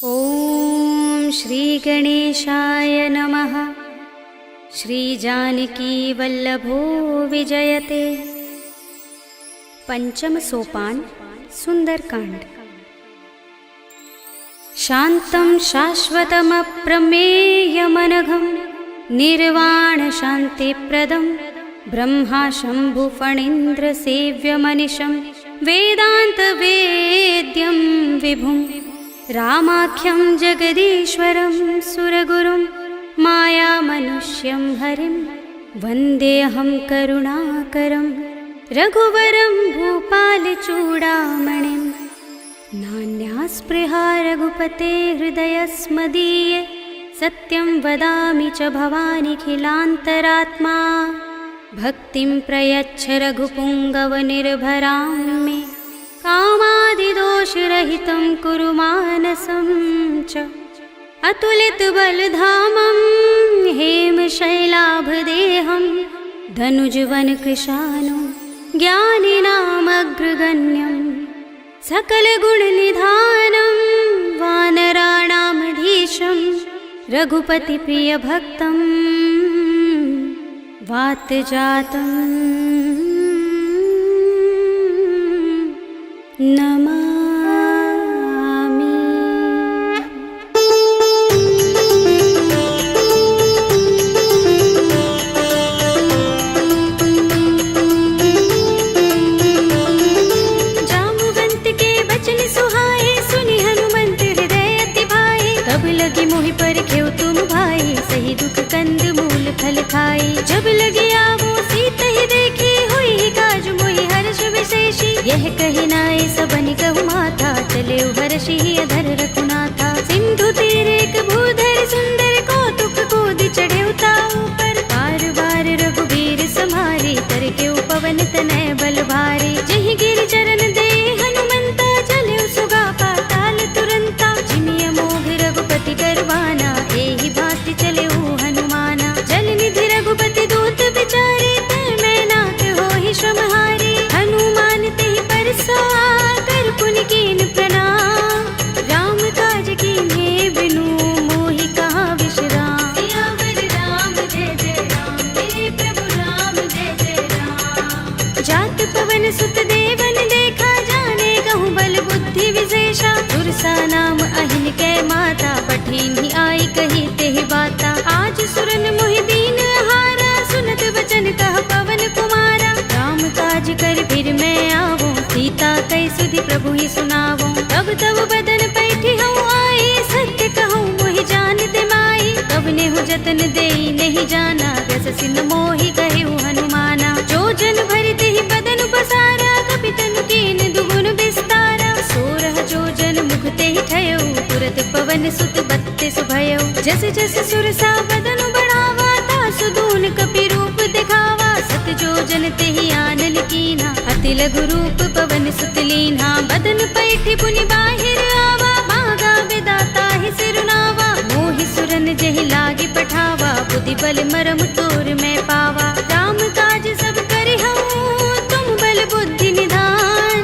ॐ श्री गणेशाय नमः। श्री जानकी वल्लभो विजयते। पंचम सोपान सुंदरकांड। शान्तं शाश्वतमप्रमेयमनघं निर्वाण शान्तिप्रदं ब्रह्मा शम्भुफणीन्द्र सेव्यमनिशं वेदान्तवेद्यं विभुं रामाख्यं जगदीश्वरं सुरगुरुं मायामनुष्यं हरिं वन्देऽहं करुणाकरं रघुवरं भूपालचूडामणिं। नान्यास्पृहा रघुपते हृदयस्मदीये सत्यं वदामि च भवानिखिलान्तरात्मा। भक्तिं प्रयच्छ रघुपुङ्गवनिर्भरां मे कामादिदोषरहितं कुरु मानसं च। अतुलितबलधामं हेमशैलाभदेहं धनुजवनकृशानुं ज्ञानिनामग्रगण्यं सकलगुणनिधानं वानराणामधीशं रघुपतिप्रियभक्तं वातजातं नमामि। जामुवंत के बचन सुहाए सुनि हनुमंत हृदय अति भाए। तब लगी मोहि पर खेव तुम भाई सही दुख कंद मूल फल खाई। जब लगे आवो सीत ही देखी हुई काज मोहि हर्ष विशेषी। यह कही नाय सबनि कहु माथा चले हर्षि अधर रघुनाथा। सिंधु तीर एक भूधर सुंदर कौतुक कूदि चढ़े ताऊ पर। बार बार रघुबीर समारे तर के पवन तनय बल भारी। जहि गिर चरण दे हनुमंता चले सुगा पाताल तुरंता। जिमिय मोघ रघुपति करवाना एहि भांति चले हनुमाना। जल निधि रघुपति दूत बिचारे तय मैं नाथ होहि श्रमहारी। हनुमान तेहि परसा कर पुनि कीन प्रणाम। राम काज कीन्हे बिनु मोहि कहाँ विश्राम। सियावर राम जय जय राम मेरे प्रभु राम जय जय राम। जात पवन सुत देवन देखा जाने कहूँ बल बुद्धि विशेषा। सुरसा नाम अहिन कै माता पठिन्हि आई कही तेहि बाता। आज सुरन मोहि दीन हारा सुनत बचन कह पवन कुमारा। राम काज कर फिर मैं आवो सीता कै सुधि प्रभु ही सुनावो। तब तब बदन पैठी हूँ आई सत्य कहूँ मोहि जान दे माई। तब नेहु जतन देई नहीं जाना रस सिन मोहि कहु हनुमाना। जो जन भरि तेहि बदन पसारा कपितनु कीन दुगुन विस्तारा। सोरह जो जन मुख तेहि ठयउ तुरत पवन सुत बत्तीस भयउ। जस जस सुरसा बदन बढ़ावा तासु दून कपि रूप दिखावा। सत जो जन तेहि आनन कीन्हा अति लघु रूप पवन सुत लीन्हा। बदन पैठी पुनि बाहिर आवा मागा विदाता ही सिरुनावा। मोहि सुरन जहि लागी पठावा बुद्धि बल मरम तोर मैं पावा। राम काज सब करि हूँ तुम बल बुद्धि निधान।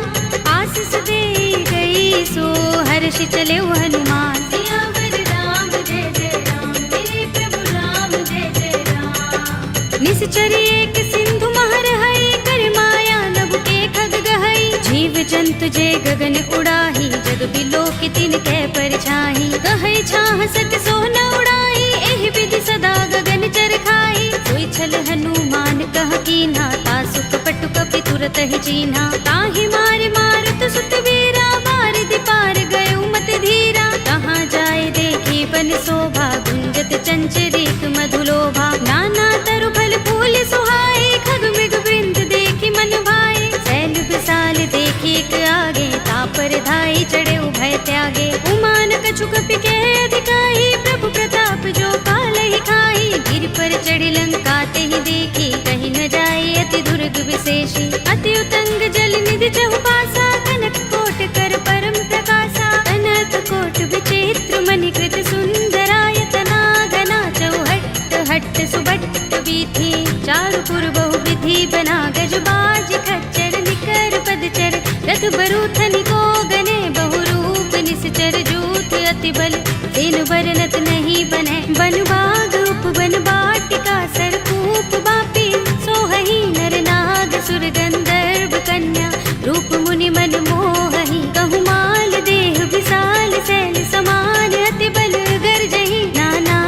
आशीष दे गई सो हर्षि चले हनुमान। सियावर राम जय जय राम मेरे प्रभु राम जय जय राम। निश्चर एक सिंधु महर हई कर माया नभ के खग गहई। जीव जंतु जे गगन उड़ाही जग बिलो के तिन कै परछाही। कहै छाह सक सो न उड़ाई एहि विधि सदा गगन चर खाई। सोई छल हनुमान कह कीन्हा तासु कपट कपि तुरत ही चीन्हा। ताहि मारे मारुत सुत वीरा बारिधि पार गयो मत धीरा। कहाँ जाए देखी बन शोभा गुंजत चंचरीक मधुलोभा। नाना तरु फल फूल सुहाए खग मृग वृंद देखी मन भाए। शैल विशाल देखी एक आगे तापर धाई चढ़े भय त्यागे। उमान कछु कपि के अधिकाई प्रभु प्रताप जो काल ही खाई। गिर पर चढ़ी लंका तेहि देखी कहीं न जाए अति दुर्ग विशेषी। अति उतंग जल निधि चहुपासा कनक कोट कर परम प्रकाशा। कनक कोट विचित्र मणिकृत सुंदरायतना घना चौहट्ट हट्ट सुबट्ट बीथी। चारु पुर बहु विधि बना गज बाज खच्चर निकर पदचर। रथ बरूथनि को गने बहु रूप निश्चर जूथ अति अति बल तेन बरनत नहीं बने। बन बाग उपवन बाटिका सरकूप बापी सोहहि नर नाग सुर गंधर्व कन्या रूप मुनि मन मोहहि। कहु माल देह विशाल शैल समान अति बल गर्जहि। नाना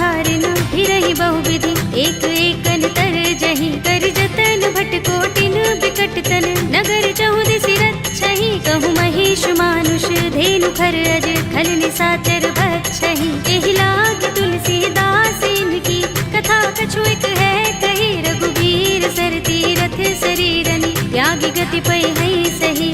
खारिन फिरहि बहुविधि एक एकन तरजहि। कर जतन भट कोटिन बिकट तन नगर चहुदिस रक्षहि। कहु महिष मानुष धेनु खर अज खल निशाचर बक्षहि। एहि लाग तुलसीदास इनकी कथा कछु एक है कही। रघुबीर सर तीरथ शरीरनि त्यागी गति पै है सही।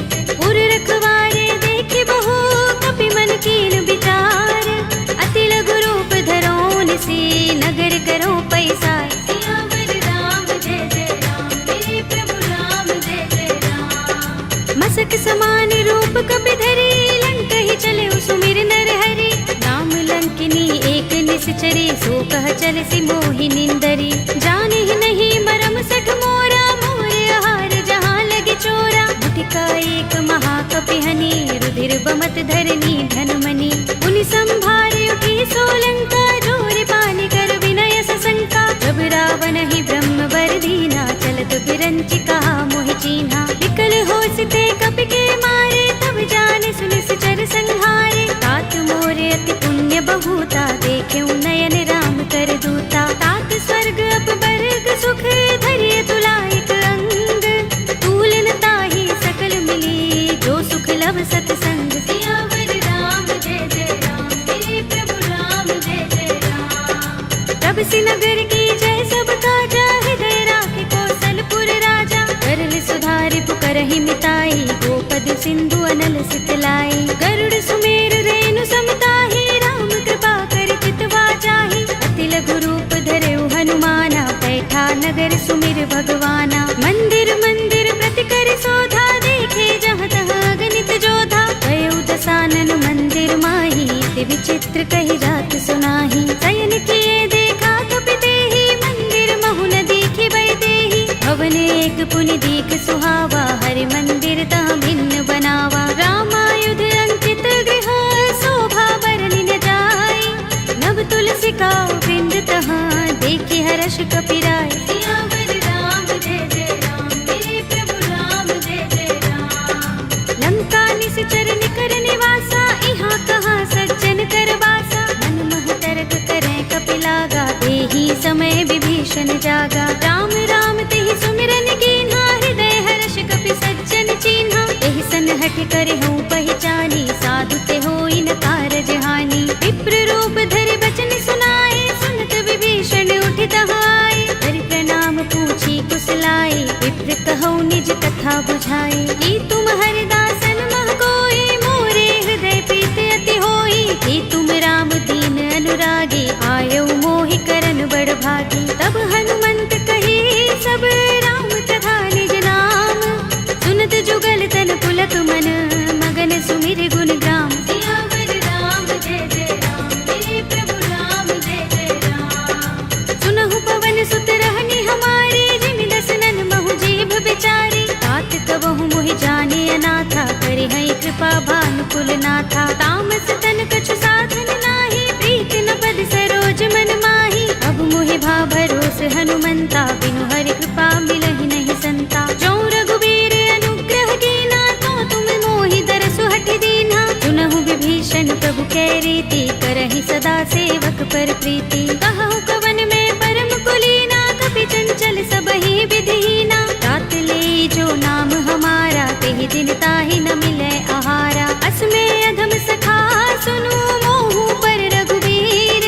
उर रखवारे देखि बहु कपि मन कीन विचार। अति लघु रूप धरौन से नगर करो पैसार। सियावर राम जय जय राम मेरे प्रभु राम जय जय राम। मसक समान रूप कपि धरे लंकहि चले सुमिर नर हरि। राम लंकिनी एक निश्चरी सो कह चल सी मोहि निंदरी। जाने ही नहीं मरम सठ मोरा मोर आहार जहाँ लगे चोरा। मुटिका एक महाकपिहनि रुधिर बमत धरनी धनमणि। उनि संभारे उठी सोलंका जोर पानी कर विनय सशंका। जब रावण ही ब्रह्म वर दीना चलत बिरंचि कहा मोहि चीन्हा। विकल होसिते कपि के मारे तब जाने सुनि सिचर संहारे। तात मोरे अति पुण्य बहुता देखे नयन राम कर दूता। तात स्वर्ग अपवर्ग सुख धरिय तुलायक अंग। तूलन ताहि सकल मिली जो सुख लब सतसंग। सियावर राम जय जय राम मेरे प्रभु राम जय जय राम। तब से नगर की जय सब काजा हृदय राखे कौशलपुर राजा। करल सुधारि पुकरहि मिताई गोपद सिंधु अनल सितलाई। गरुड़ सुमेर रेणु समताहि राम कृपा कर चितवा जाहि। अति लघु रूप धरेउ हनुमाना बैठा नगर सुमिर भगवाना। मंदिर मंदिर प्रति कर शोधा देखे जहाँ तहाँ गणित जोधा। गयउ दसानन मंदिर माही ते विचित्र कही जात सुनाही। शयन किए देखा कपि तेहि मंदिर महु न दीखि बै देहि। भवन एक पुनि दीख सुहावा हरि मंदिर तह भिन्न बनावा। रामायुध अंकित गृह शोभा बरनि न जाय। नव तुलसी का वृंद तहाँ देखि हर्ष कपि राय। सियावर राम जय जय राम मेरे प्रभु राम जय जय राम। लंका निश्चर निकर निवासा इहाँ कहाँ सज्जन कर बासा। मन मोह तरक करें कपि लागा तेहि समय विभीषण जागा। राम राम तेहि सुमिरन कीन्हा हृदय हर्ष कपि सज्जन चीन्हा। एहि सन हठ करे हूँ पहचानी साधु ते होई न कारज हानि। विप्र रूप धरि बचन सुनाए सुनत विभीषण उठ तहाय। हरि प्रणाम पूछी कुशलाए विप्र कहौ निज कथा बुझाए। ई तुम हरिदासन मह कोई मोरे हृदय प्रीत अति होई। ई तुम राम दीन अनुरागी आयौ मोहि करन बड़ भागी। तब हनुमंत कही सब राम तथा निज नाम। सुनत जुगल तन पुलक मन मगन सुमिर गुण ग्राम। सियावर राम जय जय राम मेरे प्रभु राम जय जय राम। सुनहु पवन सुत रहनि हमारे जिमि दसनन महु जीभ बिचारी। तात कबहु मोहि जाने अनाथा करि है कृपा भानुकुल नाथा। तामस तन कछु साधन नाही प्रीत न पद सरोज मन माही। अब मोहि भा भरोस हनुमंता बिनु हरि कृपा मिलहि नहीं संता। जो रघुबीर अनुग्रह कीना तो तुम मोहि दरसु हठ दीन्हा। सुनहु विभीषण प्रभु कै रीति करहि सदा सेवक पर प्रीति। कहु कवन में परम कुलीना कपि चंचल सबहि विधिहीना। तात ले जो नाम हमारा तेहि दिन ताहि न मिलै आहारा। अस्मे अधम सखा सुनु मोहु पर रघुबीर।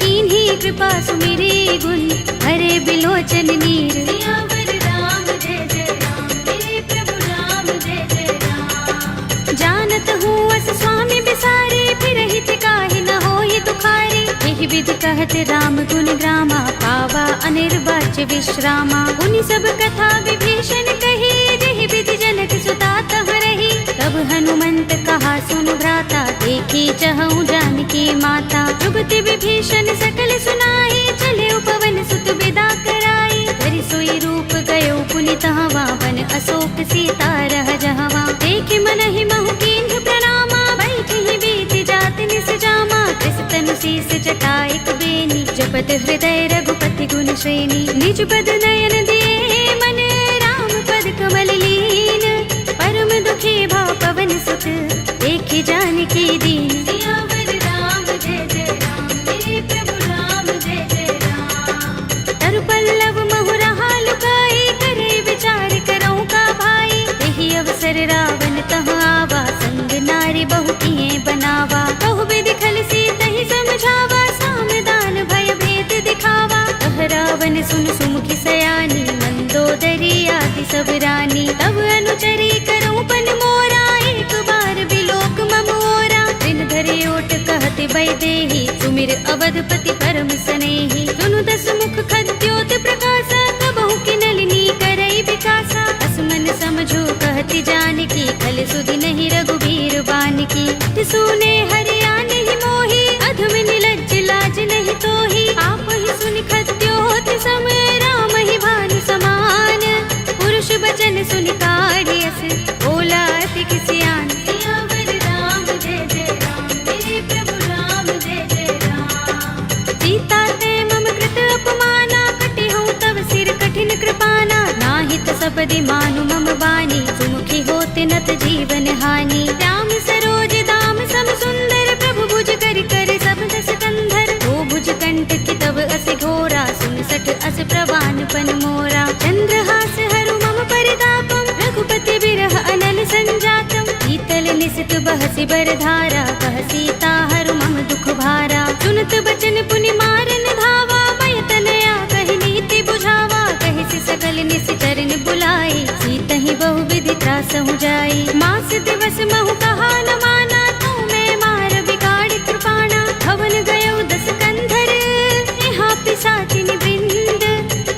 कीन्ही कृपा सुमिरी गुण हरे बिलोचन नीर। सियावर राम जय जय राम मेरे प्रभु राम जय जय राम। जानत हूँ अस स्वामी बिसारे फिर हित काहि न होहि दुखारे। एहि विधि कहत राम गुण ग्रामा पावा अनिर्वाच्य विश्रामा। उनि सब कथा विभीषण कही जेहि विधि जनक सुता तह रही। तब हनुमंत कहा सुन भ्राता देखी चहु जानकी माता। जुगति विभीषण सकल सुनाई चले पवन सुत विदा कराई। धरि सोई रूप गयो पुनि तहवा वन अशोक सीता रह जहवा। देखि मन ही महु कीन्ह प्रणामा बैठि बीत जात निस जा। विकट हृदय रघुपति गुण श्रेणी, निज पद नयन दिए मन राम पद कमल लीन, परम दुखी भाव पवन सुत देखि जानकी दीन। सियावर राम जय जय राम, मेरे प्रभु राम जय जय राम। तरु पल्लव महु रहा लुकाई, करे विचार करऊं का भाई, यही अवसर रावण तह आवा, संग नारी बहु किए बनावा। बहु विधि खल सीतहि समझावा, सामदान भय भेद दिखावा। कह रावण सुन सुमुखी सयानी, मंदोदरी आदि सब रानी। तब अनुचरी करऊं पन मोरा, एक बार बिलोक मम ओरा। दिन धरे ओट कहते वैदेही, सुमिर अवधपति परम सनेही। सुनु दस मुख खद्योत प्रकाशा, कबहु की नलिनी करई विकासा। असमन समझो कहती जानकी, खल सुधि नहीं रघुबीर बानकी। सुने हरिया नहीं मोही, अधम निलज्ज लाज नहीं तोही। आप ही सुनि खद्योत सम, राम ही भानु समान। पुरुष बचन सुनि काढ़ियस, बोला अति किसियान। सियावर राम जय जय राम, मेरे प्रभु राम जय जय राम। सीता ते मम कृत अपमाना, कटे हूँ तब सिर कठिन कृपाना। नाहित सपदि मानु मम बानी, सुमुखी होते नत जीवन हानि। राम सरोज दाम सम सुंदर, प्रभु भुज कर कर सब दस कंधर। ओ भुज कंठ की तब अस घोरा, सुन सठ अस प्रवान पन मोरा। चंद्रहास हरु मम परितापम, रघुपति बिरह अनल संजातम। शीतल निसित बहसि बरधारा, कह सीता हरु मम दुख भारा। सुनत बचन पुनि मारन धावा, मय तनया कहि नीति बुझावा। कहि सकल निश्चरण बुलाई, सीतहि बहु विधि त्रासहु जाई। मास दिवस महु कहा न माना, तू मैं मार बिगाड़ी कृपाणा। भवन गयो दस कंधर, यहाँ पिशाचिनी वृंद।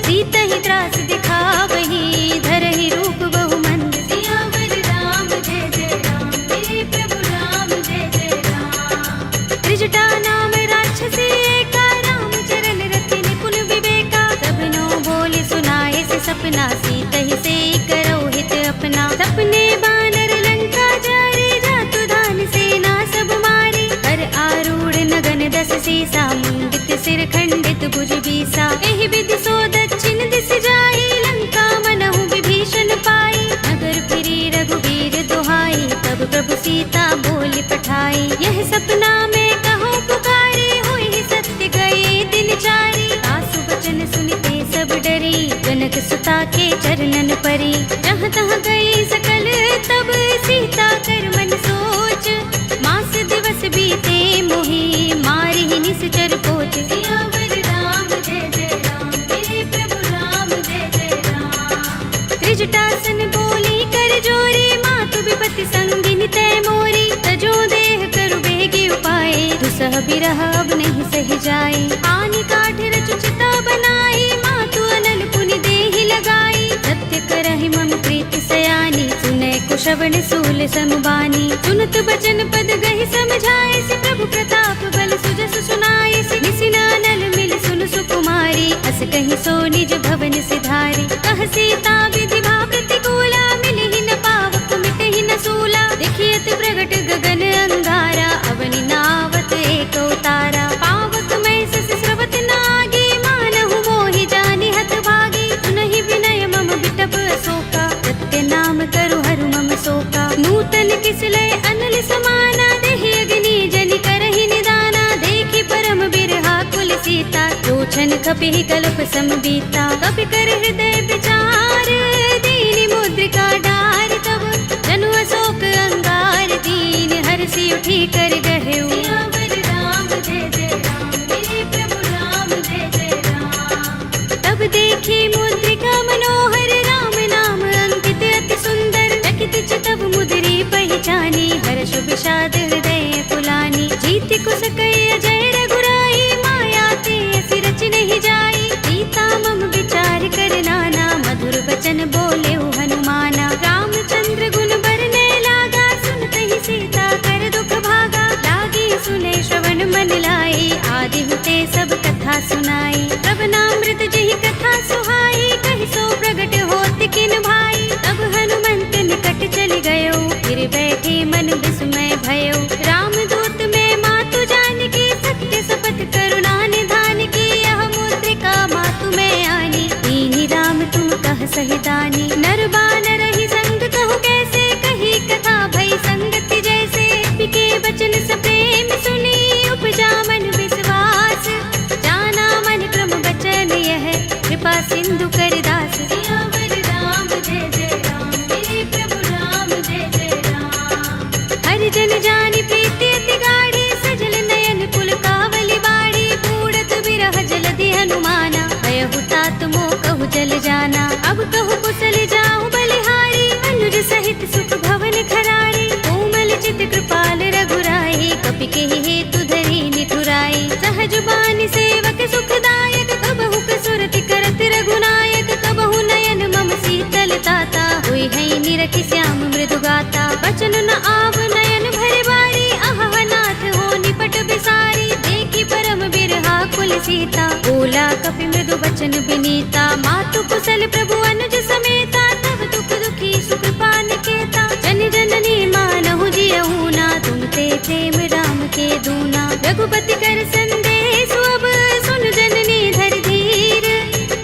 सीतहि त्रास दिखावही, धरहि रूप बहु मंद। सियावर राम जय जय राम, मेरे प्रभु राम जय जय राम। त्रिजटा नाम राक्षसी एका, राम चरण रति निपुण विवेका। सबनो बोले सुनाए से सपना, सीतहि से करो हित अपना। सपने बानर लंका जारे, जातु धान सेना सब मारे। कर आरूढ़ नगन दस सीसा, मुंडित सिर खंडित भुज बीसा। एहि विधि सो दक्षिण दिस जाई, लंका मनहु विभीषण पाई। नगर फिरी रघुबीर दुहाई, तब प्रभु सीता बोली पठाई। यह सपना में कहो पुकारी, हुई सत्य गए दिन चारी। आसु वचन सुनते सब डरी, जनक सुता के चरणन परी। जहाँ तहाँ गई सकल तब, सीता कर मन सोच। मास दिवस बीते मोही, मारी ही निश्चर पोच। सियावर राम जय जय राम, मेरे प्रभु राम जय जय राम। त्रिजटासन बोली कर जोरी, मातु विपति संगिनी तय मोरी। तजो देह करु बेगी उपाय, दुसह बिरह अब नहीं सही जाए। आनि काठ रचु चिता बनाई, मातु अनल पुनि देहि लगाई। सत्य करहि मम प्रीति सयानी, सुनै कुशवन सूल समबानी। सुनत बचन पद गहि समझाए, से प्रभु प्रताप बल सुजस सुनाए। निसिनानल मिल सुन सुकुमारी, अस कहि सो निज भवन सिधारी। कह सीता विधि भा प्रतिकूला, मिलहि न पावक मिटहि न सूला। देखियत प्रगट गगन अंगारा, अवनि नावत एक उतारा। पावक मैं सस स्रवत नागी, मानहु मोहि जानि हत भागी। सुनहि विनय मम बिटप अशोका, सत्य नाम करु हरु मम शोका। नूतन किसलय अनल समाना, देहि अग्नि जनि करहि निदाना। देखि परम बिरहा कुल सीता, लोचन कपिहि कल्प समबीता। कपि कर हृदय विचार, दीनि मुद्रिका डार। तब जनु अशोक अंगार, दीन हरषि उठी कर गहेउ। सियावर राम जय जय राम, मेरे प्रभु राम जय जय राम। तब देखी मुद्रिका मनोहर, राम नाम अंकित अति सुंदर। चकित चितव मुद्री पहचानी, हर्ष विषाद हृदय पुलानी। जीति कुस कई अजय रघुराई, माया ते असि रच नहीं जाई। सीता मम विचार कर नाना, मधुर वचन बोले हनुमाना। रामचंद्र गुण बरने लागा, सुनते ही सीता कर दुख भागा। लागी सुने श्रवण मन लाई, आदि हुते सब कथा सुनाई। तब नामृत जहि कथा सुहाई, कहि सो प्रगट होत किन भाई। तब हनुमंत निकट चल गयो, फिर बैठे मन विस्मय भयो। रामदूत में मातु जानकी, सत्य सीता, बोला कपि मृदु वचन विनीता। मातु कुशल प्रभु अनुज समेता, तब दुख दुखी सुख पानिकेता। जन जननी मानहु जियहु ना, तुम ते प्रेम राम के दूना। रघुपति कर संदेश अब सुन जननी धर धीर,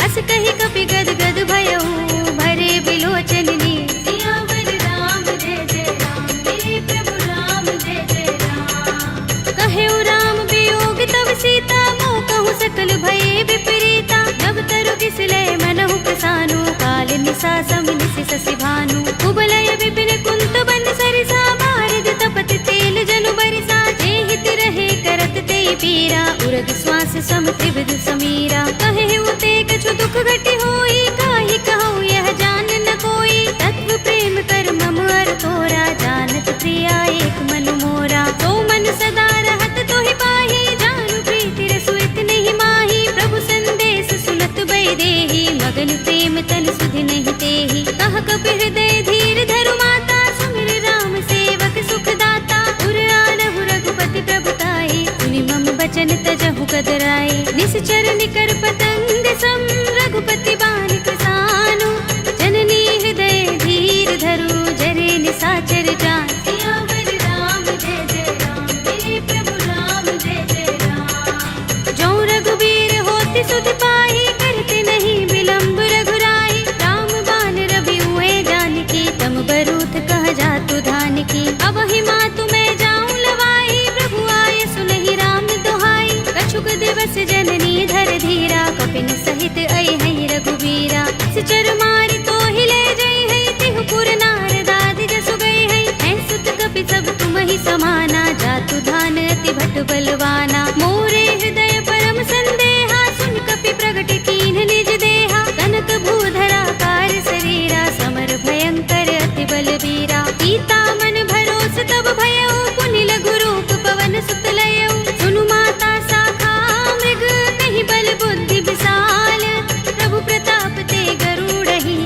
अस कहि कपि गद गद भयहु भरे बिलोचन नीर। सियावर राम जय जय राम, मेरे प्रभु राम जय जय राम। कहेउ राम वियोग तब सीता, मोह कहूँ सकल भये विपरीता। नभ तरु किसलय मनहु प्रसानु, काल निसा समिनिसि शशि भानु। कुबलय विपिन कुंत बन सरिसा, बारिद तपत तेल जनु बरिसा। जे हित रहे करत ते पीरा, उरग श्वास सम त्रिविध समीरा। कहेउ ते कछु दुख घटी होई, काहि कहूँ यह जान न कोई। तत्व प्रेम कर मम अर तोरा, जानत प्रिया एक मन मोरा। तो मन सदा रहत तोहि पाहि, जानु प्रीति रसुइत नहीं माही। प्रभु संदेश सुनत भय देहि, मगन प्रेम तन सुधि नहीं तेहि। कह कपि हृदय धीर धरु माता, सुमिर राम सेवक सुख दाता। उर आनहु रघुपति प्रभुताई, सुनि मम बचन तजहु कदराई। निश्चर निकर पतंग सम, रघुपति बानिक सानु। जननी हृदय धीर धरु, जरे निसाचर जान। सियावर राम जय जय राम, मेरे प्रभु राम जय जय राम। जो रघुबीर होति सुधि पाहि, करते नहीं विलंब रघुराई। राम बान रवि हुए जानकी, तम बरूथ कह जातु धानकी। अब ही मातु मैं जाऊं लवाई, प्रभु आए सुनहि राम दोहाई। कछुक दिवस जननी धर धीरा, कपिन सहित आई है रघुबीरा। सिचर मारि तो हिले जई है, तिहु पुर नारद आदि जसु गई है। हैं सुत कपि सब तुम ही समाना, जातु धान अति भट बलवाना। मोरे हृदय परम संदेहा, सुन कपि प्रगट कीन्ह निज देहा। कनक भूधरा कार शरीरा, समर भयंकर अति बलबीरा। सीता मन भरोस तब भयउ, पुनि लघु रूप पवन सुत लयउ। सुनु माता शाखा मृग, नहीं बल बुद्धि विशाल। प्रभु प्रताप ते गरुड़हि,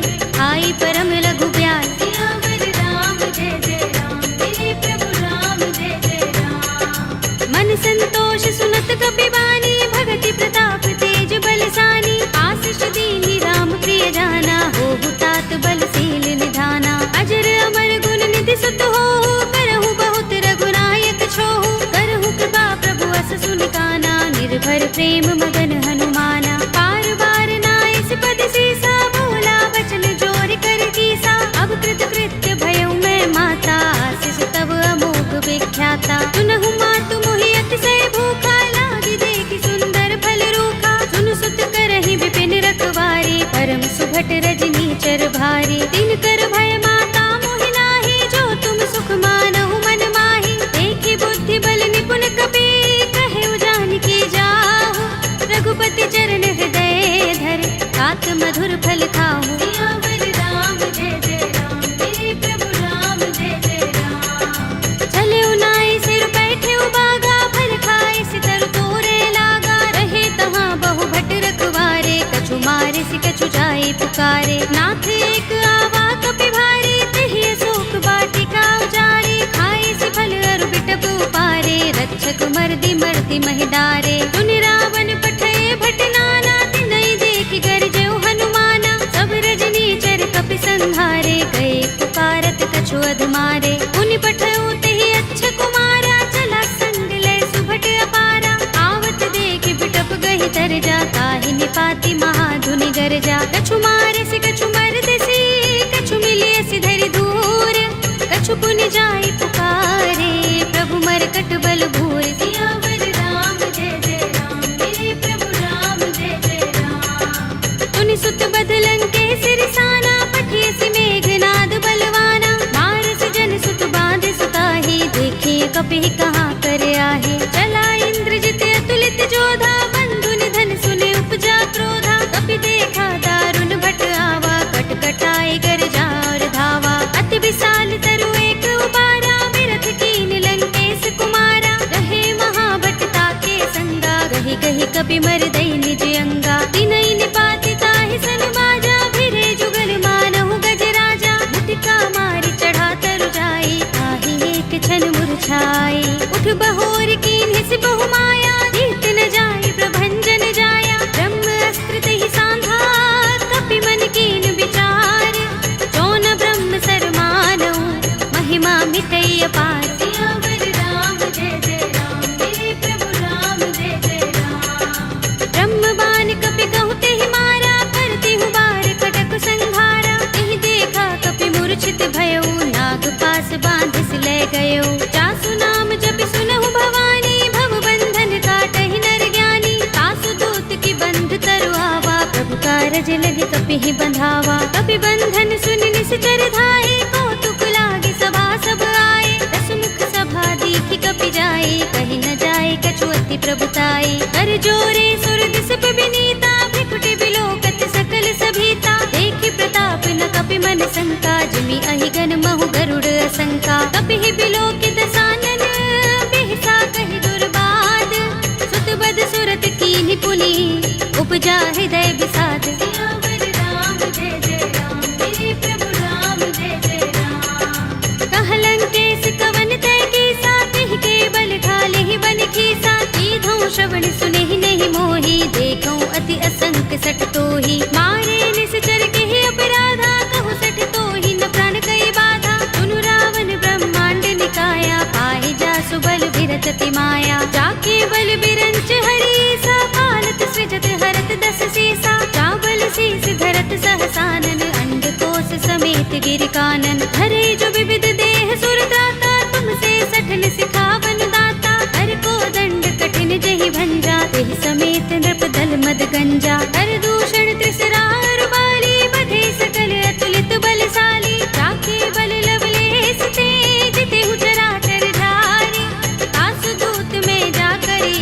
आई परम लघु ब्याल। सियावर राम जय जय राम, मेरे प्रभु राम जय जय राम। मन संतोष सुनत कपि बानी, भगति प्रताप तेज बलसानी। आशीष दीनी राम प्रिय जाना, होहु तात बलशील निधाना। अजर अमर गुण निधि सुत होहु, करहु बहुत रघुनायक छोहु। करहु कृपा प्रभु अस सुनि काना, निर्भर प्रेम मगन हनुमाना। बार बार नाइस पद सीसा, बोला वचन जोर कर कीसा। अब कृत कृत्य भयउ मैं माता, आशीष तब अमोघ विख्याता। सुनहु मातु मोहि अतिशय भूखा, लागी देखि सुंदर फल रूखा। सुनु सुत करहि विपिन रखवारी, परम सुभट रजनी चर भारी। तिन कर भय माता मोहि नाहि, जो तुम सुख मानहु मन माहि। देखि बुद्धि बल निपुण कपि, कहेउ जानकी जाहु। रघुपति चरण हृदय धर, तात मधुर फल खाहु। सियावर राम जय जय राम, मेरे प्रभु राम जय जय राम। चले उनाई सिर बैठे उबागा, फल खाए सितर तोरे लागा। रहे तहाँ बहु भट रखवारे, कछु मारे सि कछु जाए पुकारे। नाथ एक आवा कपि भारी, तिहि अशोक वाटिका उजारी। खाए सि फल अरु बिटप उपारे, रक्षक मर्दि मर्दि महिडारे। सुनि रावण पठय भट नाना, तिनहि देखि गरजेउ हनुमाना। सब रजनी चर कपि संहारे, गए पुकारत कछु अधमारे। पुनि पठउ तेहि अच्छ कुमारा, चला संग लय सुभट अपारा। आवत देखि बिटप गहि तर जा, ताहि निपाति महाधुनि गरजा। कछु मारे सि कछु मरदेसि, कछु मिलिय सि धरि धूर। कछु पुनि जाई पुकारे, प्रभु मरकट बल भूर। सियावर राम जय जय राम, मेरे प्रभु राम जय जय राम। तुनि सुत बध लंकेश रिसाना, पठिय सि मेघनाद बलवाना। मारस जन सुत बांध सुताहि, देखिए कपि कहाँ कर आहे। चला इंद्रजित अतुलित जोधा, बंधु निधन सुने उपजा क्रोधा। कपि देखा दारुण भट आवा, कट कटाए गरजा और धावा। अति विशाल तरु एक उबारा, बिरथ कीन लंकेश कुमारा। रहे महाभट ताके संगा, गहि गहि कपि मर दई निज अंगा। तिनहि निपाति ताहि सन बाजा, भिरे जुगल मानहु गज राजा। मुटिका मारि चढ़ा तरु जाई, ताहि एक छन मुरझाई। उठ बहोर कीन्हि सि बहु माया, जीत न जाई प्रभंजन काज लगे कपि बंधावा, कपि बंधन सुन निश्चर धाये, कौतुक लागे सभा सब आए, दसमुख सभा दीखि कपि जाए, कहि न जाए कछु अति प्रभुताई। कर जोरे सुर दिस विनीता, भ्रिकुटि बिलोकत सकल सभीता, देखि प्रताप न कपि मन शंका, जिमि अहिगन महु गरुड़ असंका। कपि बिलोकित सानन बिहसा कहि दुर्बाद, सुत बद सुरत कीन्हि पुनि उपजा हृदय विषाद। सियावर राम जय जय राम, मेरे प्रभु राम जय जय राम। कह लंकेश कवन तय कीसा, तिहि के बल घाले ही बन खीसा, कीधौं श्रवण सुनेहि नहीं मोहि, देखौं अति असंक सठ तोहि। मारे निश्चर केहि अपराधा, कहु सठ तोहि न प्राण कई बाधा। सुनु रावण ब्रह्मांड निकाया, पाहि जासु बल बिरत अति माया। जाके बल बिरंच हरीसा, पालत सृजत हरत दस सीसा। चावल शीस धरत सहसानन, अंडकोश समेत गिर कानन। धरे जो विविध देह सुर त्राता, तुमसे सठन सिखावन दाता। हर को दंड कठिन जहि भंजा, तेहि समेत नृप दल मद गंजा। हर दूषण त्रिसरा बाली, बधे सकल अतुलित बलशाली। जाके बल लवलेश तेज, तेहु चराचर धारी। आसु दूत में जा करी,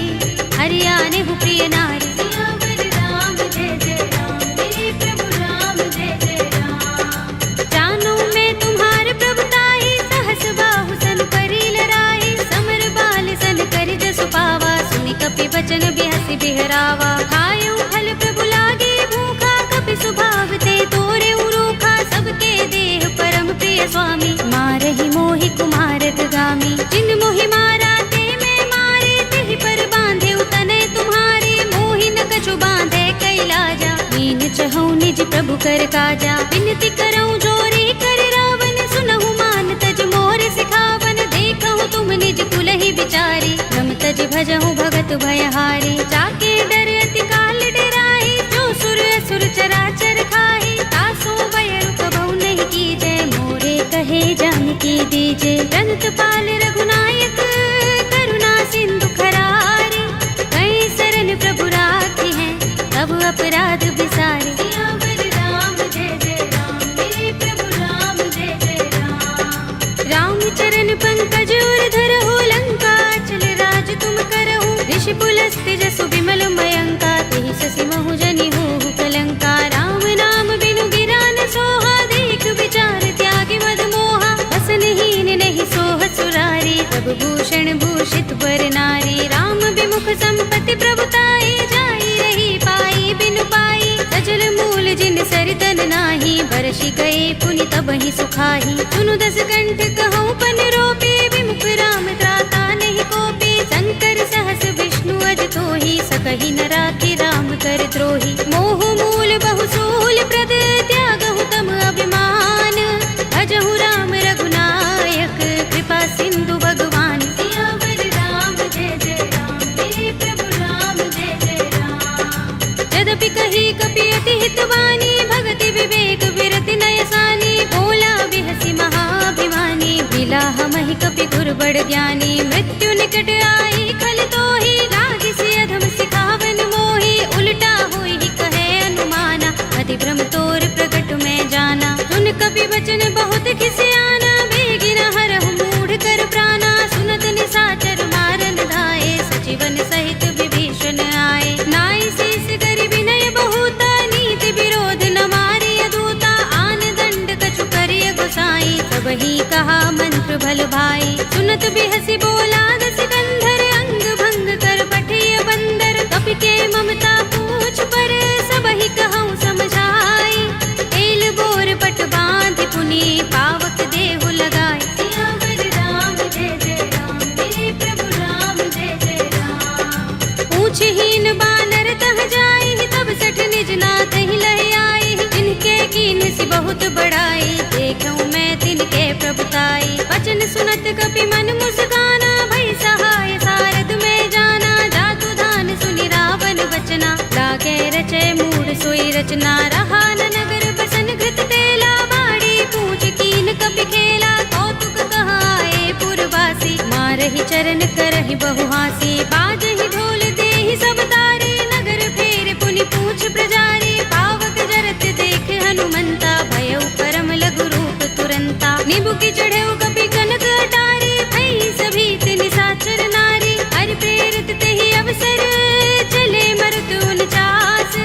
हरियाणे हु प्रिय नारी। सियावर राम जय जय राम, मेरे प्रभु राम जय जय राम। जानो मैं तुम्हार प्रभुताई, सहस बाहु सन करी लराई। समर बाल सन कर जसु पावा, सुनि कपि बचन बिहसि बिहरावा। खायउ फल प्रभु लागे भूखा, कपि स्वभाव ते तोरे उरूखा। सबके देह परम प्रिय स्वामी, मारहि मोहि कुमारक गामी। जिन मोहि मारा ते मैं मारे, तिहि पर बांधे तनय तुम्हारे। मोहि न कछु बांधे कैलाजा, मीन चहु निज प्रभु कर काजा। विनती करऊं जोरे कर रावण, सुनहु मान तज मोर सिखावन। देखहु तुम निज कुल ही विचारी, रम तज भजहु भगत भयहारी। जाके डर अति काल डराई, जो सुर असुर चराचर खाई। तासो बयरु कबहु नहीं कीजै, मोरे कहे जानकी दीजे। जंत पाल रघुनायक, करुणा सिंधु खरारे। कई शरण प्रभु राखी हैं, तब अपराध बिसारे। सियावर राम जय जय राम, मेरे प्रभु राम जय जय राम। राम चरण पंकज उर धरहु, लंका चल राज तुम करहु। ऋषि पुलस्त्य जसु विमल मयंका, तेहि शशि महु जनि होहु कलंका। राम नाम बिनु गिरा न सोहा, देख विचार त्यागी मद मोहा। वसनहीन नहीं सोह सुरारी, सब भूषण भूषित वर नारी। राम विमुख संपत्ति प्रभुताई, जाई रही पाई बिनु पाई। सजल मूल जिन सरितन नाही, बरषि गए पुनि तबहि सुखाही। सुनु दस कंठ कहऊँ पन रोपे, विमुख राम त्राता नहीं कोपे। शंकर सहस विष्णु अज तोहि, सकहि न राखि राम कर द्रोही। मोह मूल बहु सूल प्रद, त्यागहु तम अभिमान। भजहु राम रघुनायक, कृपा सिंधु भगवान। सियावर राम जय जय राम, मेरे प्रभु राम जय जय राम। यद्यपि कही कपि अति हितवानी, भगति विवेक विरति नय सानी। भोला बिहसि महाभिमानी, बिलाह महि कपि गुर बड़ ज्ञानी। मृत्यु निकट आई खल तोहि, लागिसि अधम सिखावन मोहि। उल्टा होई कहे अनुमाना, अति भ्रम तोर प्रगट में जाना। सुन कपि वचन बहुत खिसियाना, बेगिन हरहु मूढ़ कर प्राणा। सुनत निशाचर मारन धाये, सचिवन सहित विभीषण आए। नाई शीस करि विनय बहुता, नीति विरोध न मारिय दूता। आन दंड कछु करिय गोसाई, सबहि कहा मंत्र भल भाई। सुनत बिहसि बोला सिकंदर, अंग भंग कर पठिय बंदर। कपि के ममता पूछ पर, सबहि कहऊँ समझाई। एल बोर पट बांधि पुनि, पावक देहु लगाई। सियावर राम जय जय राम, मेरे प्रभु राम जय जय राम। पूछहीन बानर तह जाई, तब सठ निज नाथ ही लह आई। जिनके कीन्ह सि बहुत बड़ाई, देखऊँ मैं तिनके प्रभुताई। वचन सुनत कपि मन मुस्काना, भई सहाय सारद में जाना। जातु धान सुनि रावण वचना, लागे रचय मूढ़ सोई रचना। रहा न नगर बसन घृत तेला, बाड़ी पूछ कीन कपि खेला। कौतुक कहाए पुरवासी, मारहि चरण करहि बहु हासी। बाजहि ढोल देहि सब तारे, नगर फेर पुनि पूछ प्रजारी। पावक की चढ़े कपि कनक अटारी, भई सभी तिन साचर नारी। हरि प्रेरित तेहि अवसर, चले मरुत 49,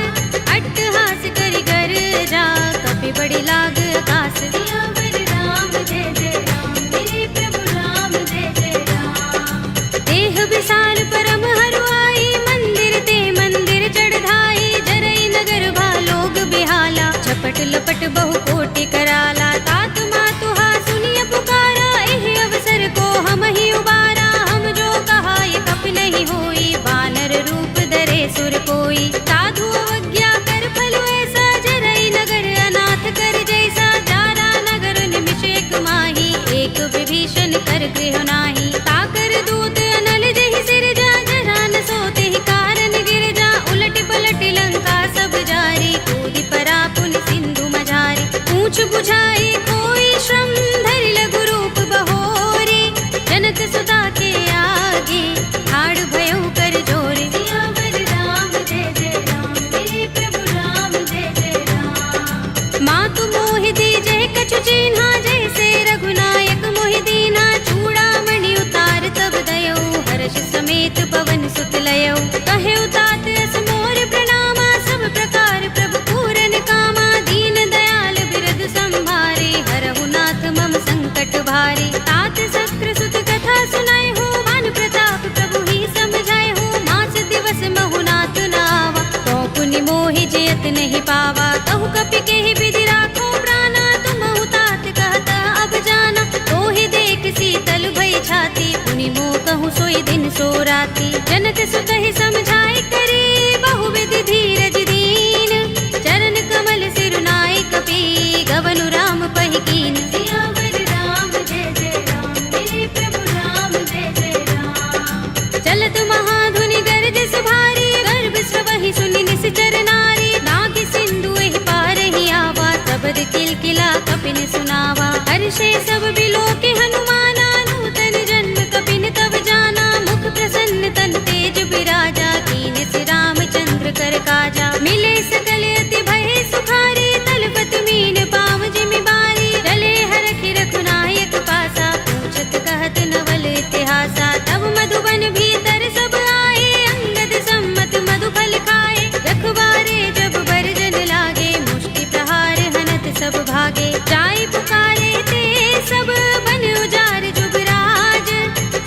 अट्टहास करि गर्जा, कपि बड़ी लाग आकाश। सियावर राम जय जय राम, मेरे प्रभु राम जय जय राम। देह विशाल परम हरुआई, मंदिर ते मंदिर चढ़ाई। जरई नगर भालोग बिहाला, झपट लपट बहु कोटि कराला। तात मातुहा सुनिय पुकारा, एहि अवसर को हम ही उबारा। हम जो कहा ये कपि नहीं होई, वानर रूप धरे सुर कोई। साधु अवज्ञा कर फल ऐसा, जरई नगर अनाथ कर जैसा। जारा नगर निमिष एक माही, एक विभीषण कर गृह नाही। ताकर दूत अनल जहि सिरजा, जरा न सोते ही कारण गिर जा। उलट पलट लंका सब जारी, कूदि परा पुनि सिंधु मझारी। पूछ बुझाई कोई श्रम, धरि लघु रूप बहोरी। जनक सुता के आगे, ठाड़ भयउ कर जोरे। सियावर राम जय जय राम, मेरे प्रभु राम जय जय राम। मातु मोहि दीजहि कछु चिन्हा, जैसे रघुनायक मोहि दीन्हा। चूड़ामणि उतार तब दयौ, हर्ष समेत पवन सुत लयौ। कहेउ तात अस मोर प्रणामा, सब प्रकार प्रभु पूरन कामा। दीन दयाल बिरद संभारे, हरहु नाथ मम संकट भारे। तात शस्त्र सुत कथा सुनाए हो, मान प्रताप प्रभु ही समझाए हो। मास दिवस महु नाथ नावा, तो पुनि मोहि जयत नहीं पावा। कहु कपि केहि विधि राखो प्राणा, तुमहु तात कहता अब जाना। तोहि देख शीतल भई छाती, पुनि मोह कहूँ सोई दिन सो राती। जनक सुतहि समझाई करे, बहु विधि धीरज दीन। चरण कमल सिरुनाई कपि, गवनु राम पहि कीन। सियावर राम जय जय राम, मेरे प्रभु राम जय जय राम। चलत महाधुनि गरज सुभारी, गर्भ स्रवहि सुनि निश्चर नारी। नाग सिंधु एहि पार ही आवा, सबद किलकिला कपिन सुनावा। हर्षे सब बिलोके हनुमाना, नूतन जन्म कपिन तब जाना। मुख प्रसन्न तन तेज बिराजा, कीन सि रामचंद्र कर काजा। मिले सकल अति भय सुखारी, तलपत मीन पाव जिमि बारी। चले हरखि रघुनायक पासा, पूछत कहत नवल इतिहासा। तब मधुबन भीतर सब आए, अंगद सम्मत मधुफल खाए। रखवारे जब बरजन लागे, मुष्टि प्रहार हनत सब भागे। जाय पुकारे ते सब, बन उजार जुबराज।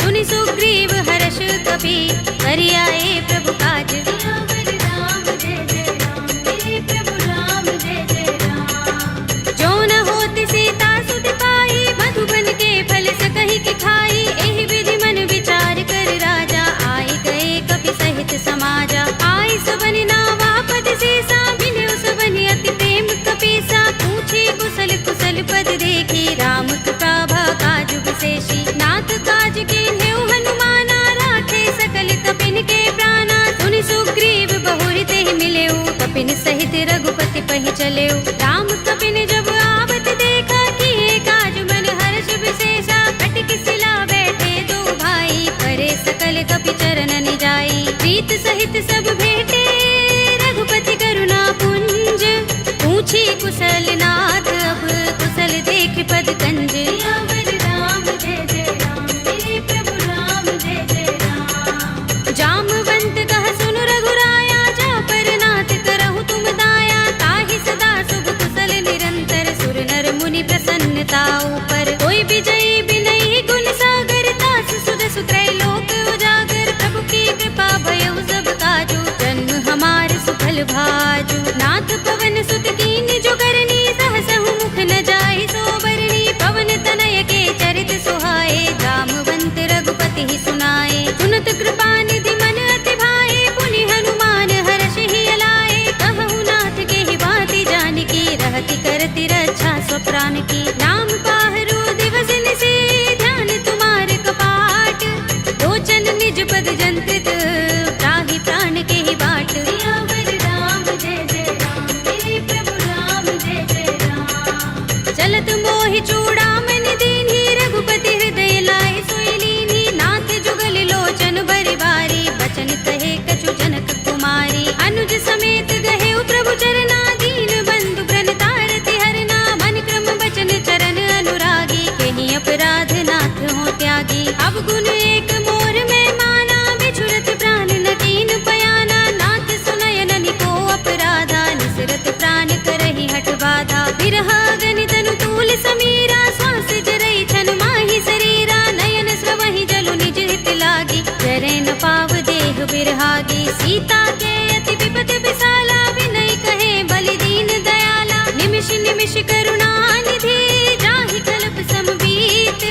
सुनि सुग्रीव हर्ष कपि, करि आए प्रभु काज। सियावर राम जय जय राम, मेरे प्रभु राम जय जय राम। जो न होत सीता सुत पाई, मधुबन के फल सकहि के खाई। एहि विधि मन विचार कर राजा, आए गए कपि सहित समाजा। आय सबनि नावा पद सीसा, मिले सबनि अति प्रेम कपीसा। पूछे कुशल कुशल पद देखी, राम कृपा काजु विशेषी। नाथ काज कीन्हेउ हनुमाना, राखे सकल कपिन के प्राणा। सुनि सुग्रीव बहुरि तेहि मिलेउ, कपिन सहित रघुपति पहि चलेउ। राम कपिन जब आवत देखा, किए काज मन हर्ष विशेषा। कटि शिला बैठे दो भाई, करे सकल कपि चरण निजाई। प्रीत सहित सब भेटे, रघुपति करुणा पुंज। पूछी कुशल नाथ, अब कुशल देख पद कंज। सियावर राम जय जय राम, मेरे प्रभु राम जय जय राम। जामवंत कह सुन रघुराया, जा पर नाथ करहु तुम दाया। ताहि सदा शुभ कुशल निरंतर, सुर नर मुनि प्रसन्नता ऊपर। कोई विजयी बिनहि गुण सागर, तास सुध सुत्रय लोक उजागर। प्रभु की कृपा भयउ सब काजू, जन्म हमार सुफल भाजू। नाथ पवन सुत कीन जो करनी, सहसहु मुख न जाहि सो बरनी। पवन तनय के चरित सुहाए, जामवंत रघुपति ही सुनाए। सुनत कृपा निधि मन अति भाए, पुनि हनुमान हर्ष ही अलाए। कहु नाथ के ही बाती जानकी, रहति करति रक्षा स्वप्रान की। नाम पाहरो दिवस निशि, ध्यान तुम्हारे कपाट। लोचन निज पद जंत्रित, त्राहि प्राण के ही बाट। सियावर राम जय जय राम, मेरे प्रभु राम जय जय राम। चलत मोहि चूड़ामणि दीन्ही, रघुपति हृदय लाए सोई लीन्ही। नाथ जुगल लोचन बरि बारी, बचन कहे कछु जनक कुमारी। अनुज समेत गहेउ प्रभु चरना, दीन बंधु प्रण तारति हरना। मन क्रम बचन चरण अनुरागी, केहि सुहागी। सीता के अति विपद विसाला, विनय कहे बलि दीन दयाला। निमिष निमिष करुणा निधि, जाहि कल्प समबीत।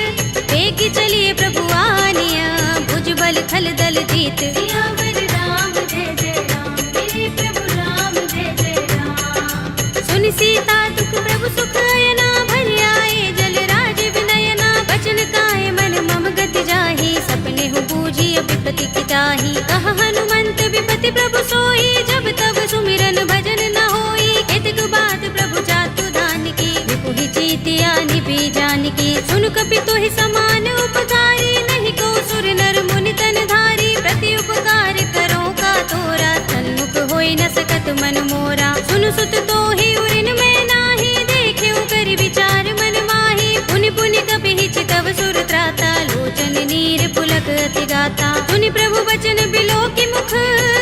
वेगी चलिए प्रभु आनिया, भुज बल खल दल जीत। सियावर राम जय जय राम, मेरे प्रभु राम जय जय राम। सुनि सीता दुख प्रभु सुख अयना, भरि आए जल राज विनयना। बचन काए मन मम गति जाहि, सपने हो बूझी विपति की ताहि। कहा हनुमंत विपति प्रभु सोई, जब तब सुमिरन भजन न होई। केतक बात प्रभु जातु धान की, विपुहि जीतिया निभि जानकी। सुन कपि तोहि समान उपकारी, नहीं को सुर नर मुनि तन धारी। प्रति उपकार करो का तोरा, सन्मुख होई न सकत मन मोरा। सुन सुत तोहि उरिन में नाही, देखेउ करि विचार मन माही। पुनि पुनि कपि चितव सुर त्राता, लोचन नीर पुलक अति गाता। सुनि प्रभु बचन बिलोकि मुख,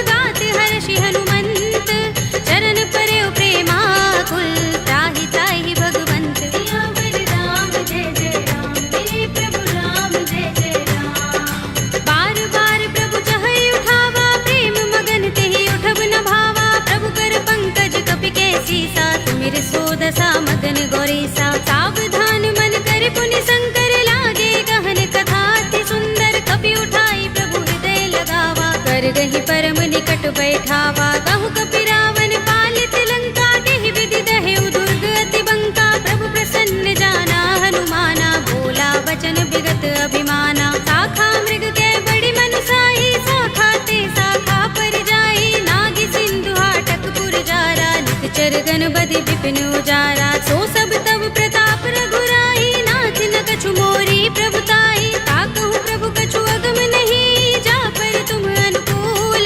गात हर्षि हनुमंत। चरण परेउ प्रेमाकुल, त्राहि त्राहि भगवंत। सियावर राम जय जय राम, मेरे प्रभु राम जय जय राम। बार बार प्रभु चहई उठावा, प्रेम मगन तेहि उठब न भावा। प्रभु कर पंकज कपि के सीसा, सुमिर सोदसा मगन गौरीसा। सावधान मन कर पुनि शंकर, लागे गहन कथा अति सुंदर। कपि उठाई प्रभु हृदय लगावा, कर गहि परम निकट बैठावा। कहु कपि रावण पालित लंका, केहि विधि दहेउ दुर्ग अति बंका। प्रभु प्रसन्न जाना हनुमाना, बोला वचन बिगत अभिमाना। शाखा मृग के बड़ी मनुसाही, शाखा ते शाखा पर जाई। नागी सिंधु हाटक पुर जारा, निकचर गण बदि विपिन उजारा। सो सब तब प्रताप रघुराई, नाथ न कछु मोरी प्रभुताई। ताकहु प्रभु कछु अगम नहीं, जा पर तुम अनुकूल।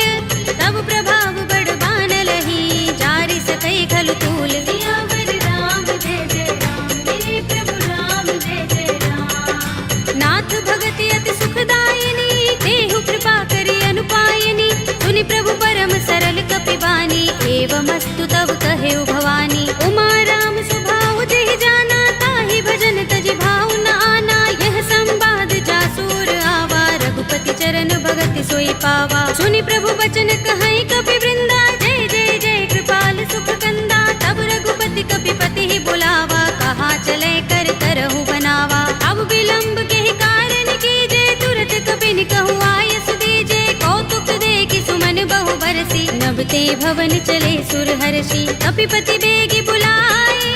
तब प्रभाव बड़ बानलहि, जारि सकई खलु तूल। सियावर राम जय जय राम, मेरे प्रभु राम जय जय राम। नाथ भगति अति सुखदायिनी, देहु कृपा करि अनुपायिनी। सुनि प्रभु परम सरल कपि बानी, एवमस्तु तब कहेउ भवानी। उमा राम स्वभाव जेहि जाना, ताहि भजन तजि भाव न आना। यह संवाद जासुर आवा, रघुपति चरण भगति सोई पावा। सुनि प्रभु बचन कहई कपि वृंदा, जय जय जय कृपाल सुख कंदा। तब रघुपति कपि पति ही बुलावा, कहा चले कर करहु बनावा। अब विलंब केहि कारण कीजे, तुरत कपि कहु आयस दीजे। कौतुक देखि सुमन बहु बरसी, नभ ते भवन चले सुर हर्षि। कपिपति बेगी बुलाए,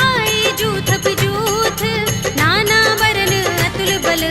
आए जूथप जूथ। नाना वरन अतुल बल,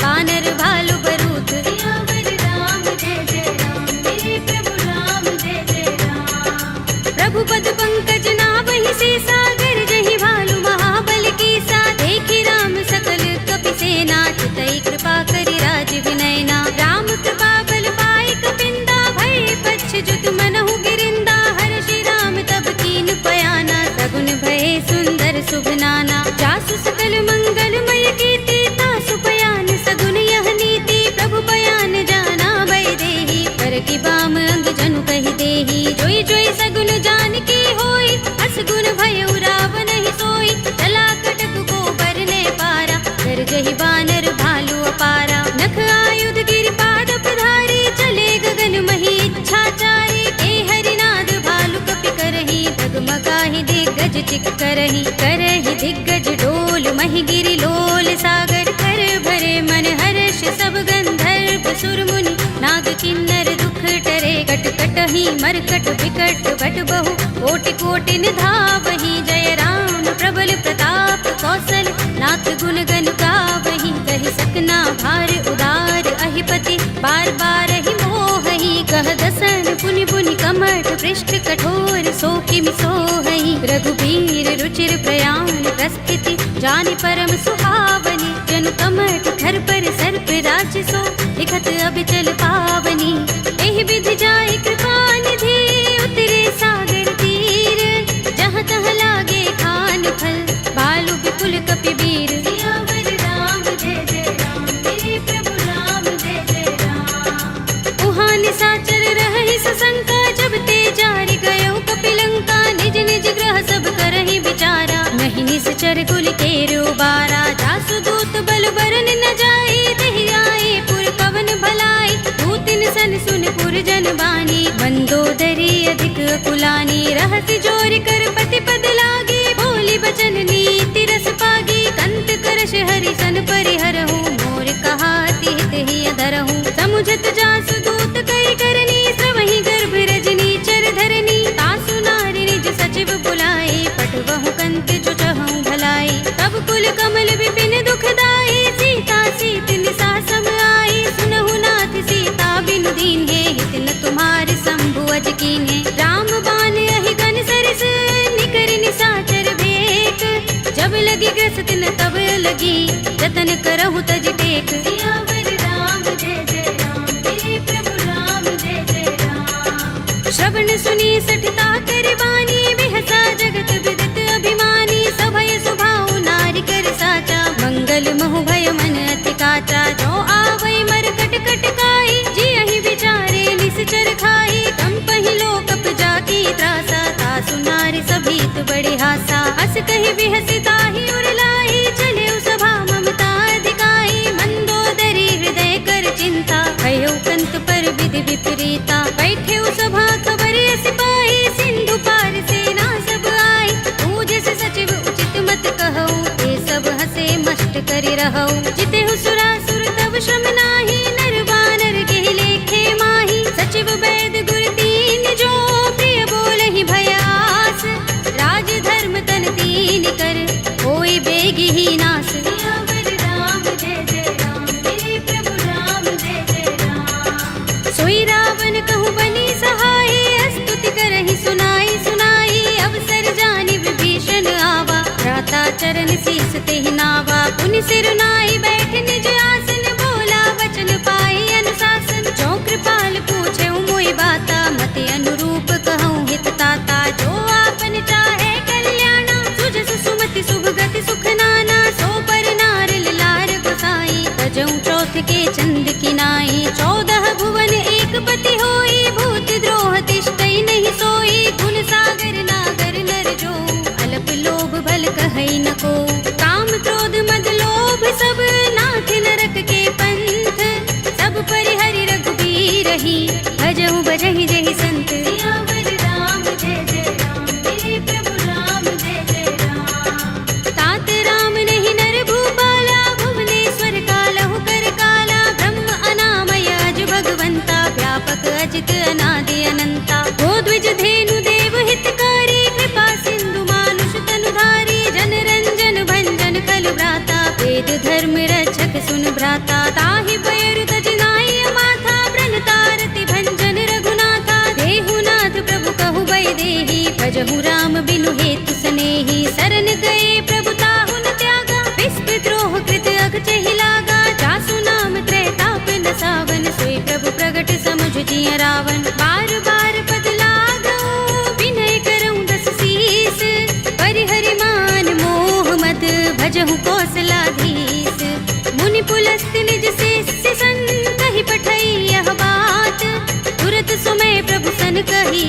वानर भालु बरूथ। सियावर राम जय जय राम, मेरे प्रभु राम जय जय राम। प्रभु पद पंकज नावहि सीसा, गरजहि भालु महाबल कीसा। देखि राम सकल कपि सेना, चितई कृपा करि राज विनयना। राम कृपा बल पाई कपिंदा, भय पच्छ जुत मनहु गिरिंदा। हर्षि राम तब कीन पयाना, सगुन भये सुंदर शुभ नाना। जासु सकल मंगलमय कीर्ति, तासु पयान सगुन यह नीति। प्रभु पयान जाना भय देहि, पर की बाम अंग जनु कहि देहि। जोई जोई सगुन जानकी होई, असगुन भयउ रावण ही सोई। चला कटक को बरने पारा, गरजहि बानर भालु अपारा। नख आयुध गिरिपाद प्रधारी, चले गगन मही इच्छाचारी। ए हरिनाद भालु कपि करहि, डगमगाहि दिग्गज चिक करहि। करहि दिग्गज डोल महि गिरि लोल सागर। कर भरे मन हर्ष सब गंधर्व सुर मुनि, नाग किन्नर दुख टरे। कट कटहि मरकट विकट बट बहु, कोटि कोटि निधावहि। जय राम प्रबल प्रताप कौशल, नाथ गुण गन गावहि। कहि सकना भार उदार अहिपति, बार बार ही मोहहि। कह दसन पुनि पुनि कमठ, पृष्ठ कठोर सो किमि सोहहि। रघुबीर रुचिर प्रयाण प्रस्थिति, जानि परम सुहावनी। जनु कमठ धर पर सर्प राज सो, लिखत अबिचल पावनी। एहि विधि जाय कृपा निधि, उतरे सागर तीर। जहाँ तहाँ लागे खान फल, भालु विपुल कपि वीर। सियावर राम जय जय राम, मेरे प्रभु राम जय जय राम। उहाँ निशाचर रहहि सशंका, जब ते जारि गयो कपि लंका। निज निज ग्रह सब करहि विचारा, नहीं निश्चर कुल केरु बारा। जासु दूत बल बरन न जाई, तेहि आए पुर पवन भलाई। दूतिन सन सुन पुरजन बानी, मंदोदरी अधिक कुलानी, रहसि जोर कर पति पद लागी, बोली बचन नीति रस पागी, कंत करश हरि सन परिहरहु, मोर कहा अति हित ही अधरहु, समुझत जासु दूत कई करनी, श्रवहि गर्भ रजनी चर धरनी, तासु नारी निज सचिव बुलाए, पटवहु कंत जो चहु भलाई, तब कुल कमल विपिन दुखदाई, सीता सीत निसा सम आई, सुनहु नाथ सीता बिनु दीन्हे, हित न तुम्हार शंभु अज कीन्हे, राम बाण अहि गन सरिस, निकर निसाचर भेक, जब लगी ग्रस्त न तब लगी, जतन करहु तज टेक, सियावर राम जय जय राम, मेरे प्रभु राम जय जय राम। श्रवण सुनी सठता कर बानी, बिहसा जगत विदित अभिमानी, सभय सुभाउ नारी कर साचा, मंगल महु भय मन अति काचा, जो आवै मर कट कट काई, जियहि विचारे निश्चर खाई, कंपहि लोकप जाकी त्रासा, तासु नारी सभीत बड़ी हासा, अस कहि बिहसि ताहि उर लाई, चले सभा ममता अधिकाई, मंदोदरी हृदय कर चिंता, भयो कंत पर विधि विपरीता, बैठे सभा खबर अस पाई, सिंधु पार सेना सब आई, पूजे से सचिव उचित मत कहऊ, ये सब हसे मष्ट करि रहऊ, जितेहु सुरासुर तब श्रम नाही, नर बानर केहि लेखे माही, सचिव वैद गुर तीन जो, प्रिय बोलहि भय आस, राज धर्म तन तीन कर, होई बेगी ही नास, सियावर राम जय जय राम, मेरे प्रभु राम जय जय राम। सोई रावण कहु बनी सहाय, स्तुति करहि सुनाई सुनाई, अवसर जानि विभीषण आवा, भ्राता चरण शीस तेहि नावा, पुनि सिर नाई बैठ निज आसन, बोला वचन पाई अनुशासन, जो कृपाल पूछे मोहि बाता, मति अनुरूप कहूँ हित ताता, जो आपन चाहे कल्याणा, सुजस सुमति शुभ गति सुख नाना, सो पर नार लार गोसाई, तजऊ चौथ के चंद किनाई, 14 भुवन एक पति होई, भूत द्रोह तिष्ठई नहीं सोई, गुण सागर नागर नर जो, अल्प लोभ भल कहई न को, काम क्रोध मद लोभ सब, नाथ नरक के पंथ, सब परिहरि रघुबीर ही, भजहु भजहि जहि संत, सियावर राम जय जय राम, मेरे प्रभु राम जय जय राम। तात राम नहीं नर भूपाला, भुवनेश्वर कालहु कर काला, ब्रह्म अनामय अज भगवंता, व्यापक अजित अनादि अनंता, गोद्विज धेनु देव हितकारी, कृपा सिंधु मानुष तनुधारी, जन रंजन भंजन कल भ्राता, वेद धर्म रक्षक सुन भ्राता, ताहि बयरु तज नाई माथा, प्रणतारति भंजन रघुनाथा, देहु नाथ प्रभु कहु बै देहि, भजहु राम बिनु हेतु सनेहि, शरण गए प्रभु ताहु न त्यागा, विस्पि द्रोह कृत अघचहि लागा, जासु नाम त्रैताप न सावन, सोई प्रभु प्रगट समुझ जिय रावण, बार बार पद लागऊ, विनय करऊँ दस शीस, परिहरि मान मोह मद, भजहु कौशलाधीश, मुनि पुलस्त निज शिष्य सन, कहि पठई यह बात, तुरत सुमय प्रभु सन कही,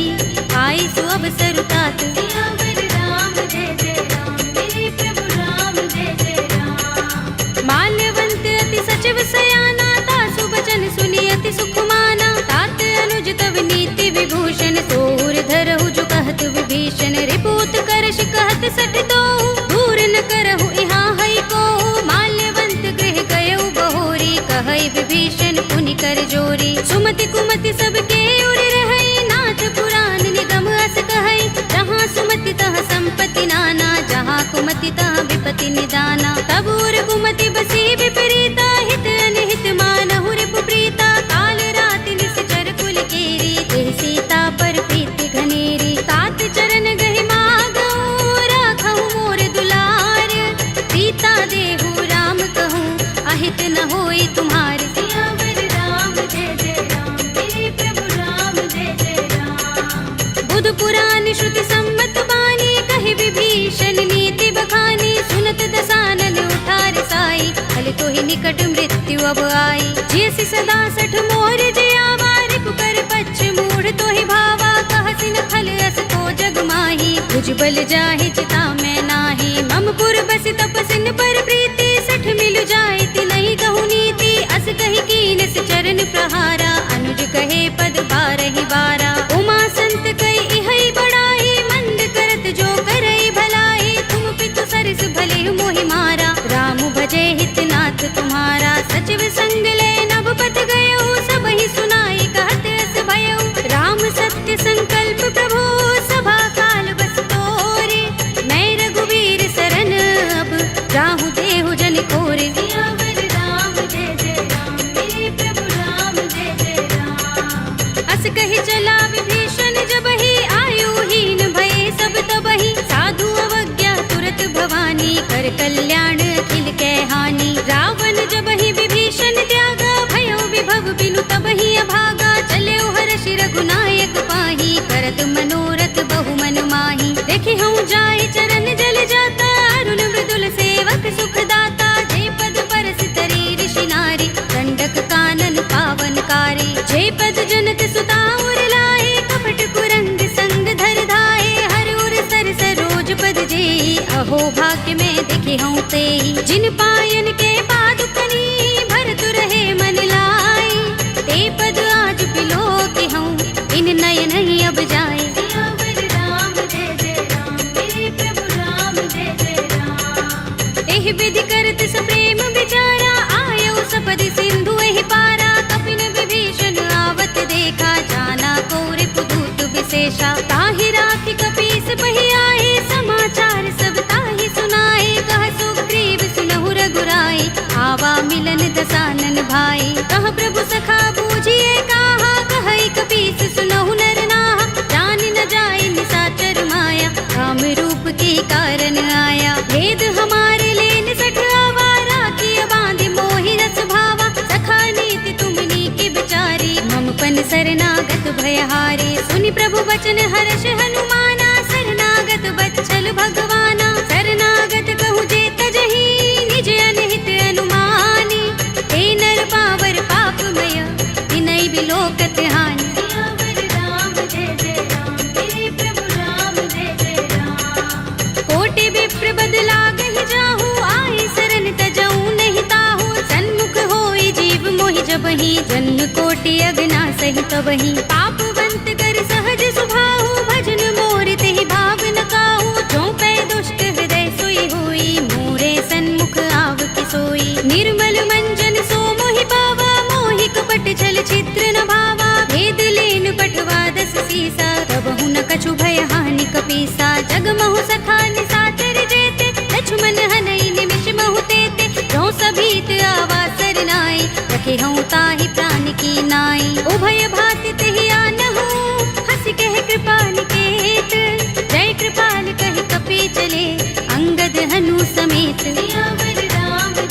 आई सु अवसर तात, सियावर राम जय जय राम, मेरे प्रभु राम जय जय राम। माल्यवंत अति सचिव सयाना, तासु बचन सुनि अति सुख माना, तात अनुज तव नीति विभूषण, सोर धरहु जो कहत विभीषण, रिपुत करश कहत सठ दोहु, दूर न करहु यहाँ हई को, माल्यवंत गृह गयउ बहोरी, कहई विभीषण पुनि कर जोरी, सुमति कुमति सबके उर रहई, नाथ पुराण निगम अस कहई, जहाँ सुमति तहाँ संपत्ति नाना, जहाँ कुमति तहाँ विपत्ति निदाना, तब उर कुमति बसी विपरीता, हित अनहित मानहु रिपु प्रीता, काल राति निश्चर कुल केरी, देह सीता पर प्रीति घनेरी, तात चरण गहि मागऊ, राखहु मोर दुलार, सीता देहु राम कहूँ, अहित न होई तुम्हार, सियावर राम जय जय राम, मेरे प्रभु राम जय जय राम। बुध पुराण श्रुति सम्मत बानी, कहि विभीषण नीति बखानी, सुनत दसानन उठार साई, हल तो ही निकट मृत्यु अब आई, जियसि सदा सठ मोर जियावा, रिपु कर पच्छ मूढ़ तो ही भावा, कहसि न खल अस को जग माही, भुज बल जाहि चिता मैं नाही, मम पुर बसि तपसिन पर प्रीति, सठ मिलु जायति नहीं कहु नीति, अस कहि कीन से चरण प्रहारा, अनुज कहे हंस कही चला विभीषण जबहि आयुहीन भये सब तबहि साधु अवज्ञा तुरत भवानी कर कल्याण अखिल कै हानि रावण जबहि विभीषण त्यागा भयो विभव बिनु तबहि अभागा चले हर्षि रघुनायक पाही करत मनोरथ बहु मन माही देखि हूँ जाय चरण जल जाता अरुण मृदुल सेवक सुख दाता जय पद परस तरी ऋषि नारी दंडक कानन पावनकारी जय पद जनत सुता उर लाए कपट कुरंग संग धर धाए हर उर सर सरोज पद जेई अहो भाग्य में देखे हूँ तेई जिन पायन के पादुकनी भरत रहे मन लाई ते पद आज बिलो के हूँ इन नयन ही अब जाए एहि विधि करत सप्रेम विचारा आयो सपदि सिंधु एहि पारा कपिन विभीषण आवत देखा जाना कौरि पुदूत विशेषा ताहि राखि कपीस पहि आए समाचार सब ताहि सुनाए कह सुग्रीव सुनहु रघुराई आवा मिलन दसानन भाई कह प्रभु सखा बूझिए काहा कहई कपीस सुनहु नर नाहा जान न जाए निसाचर माया काम रूप के कारण आया भेद हमारे लेन सठ आवारा किया बांधि मोहि रस भावा सखा नीति तुमनी के बिचारी ममपन शरणागत भयहारी सुनि प्रभु वचन हर्ष हनुमाना शरणागत बच्चल भगवाना शरणागत कहु जे तजहि निज अनहित अनुमानी हे नर पावर पापमय तिनहि बिलोकत हानि कोटि विप्र बदलागहि जाहु आए शरण तजऊ नहीं ताहु सन्मुख होई जीव मोहि जबहि जन्म कोटि अगना सहि तबहि पापवंत कर सहज सुभाहु भजन मोर तेहि भाव न काहू जो पै दुष्ट हृदय सोई होई मोरे सन्मुख आव कि सोई निर्मल मंजन सो मोहि पावा मोहि कपट छल चित्र न भावा भेद लेन पठवा दस सीसा तब हुन कछु भय हानि कपीसा जग महु सखा निसाचर जेते लक्ष्मण हनई निमिष महु तेते जो सभीत आवा सरनाई रखे हूँ ताहि प्राण की नाई उभय भाति तेहि आनहु हंस कह कृपाल केत जय कृपाल कह कपी चले अंगद हनु समेत राम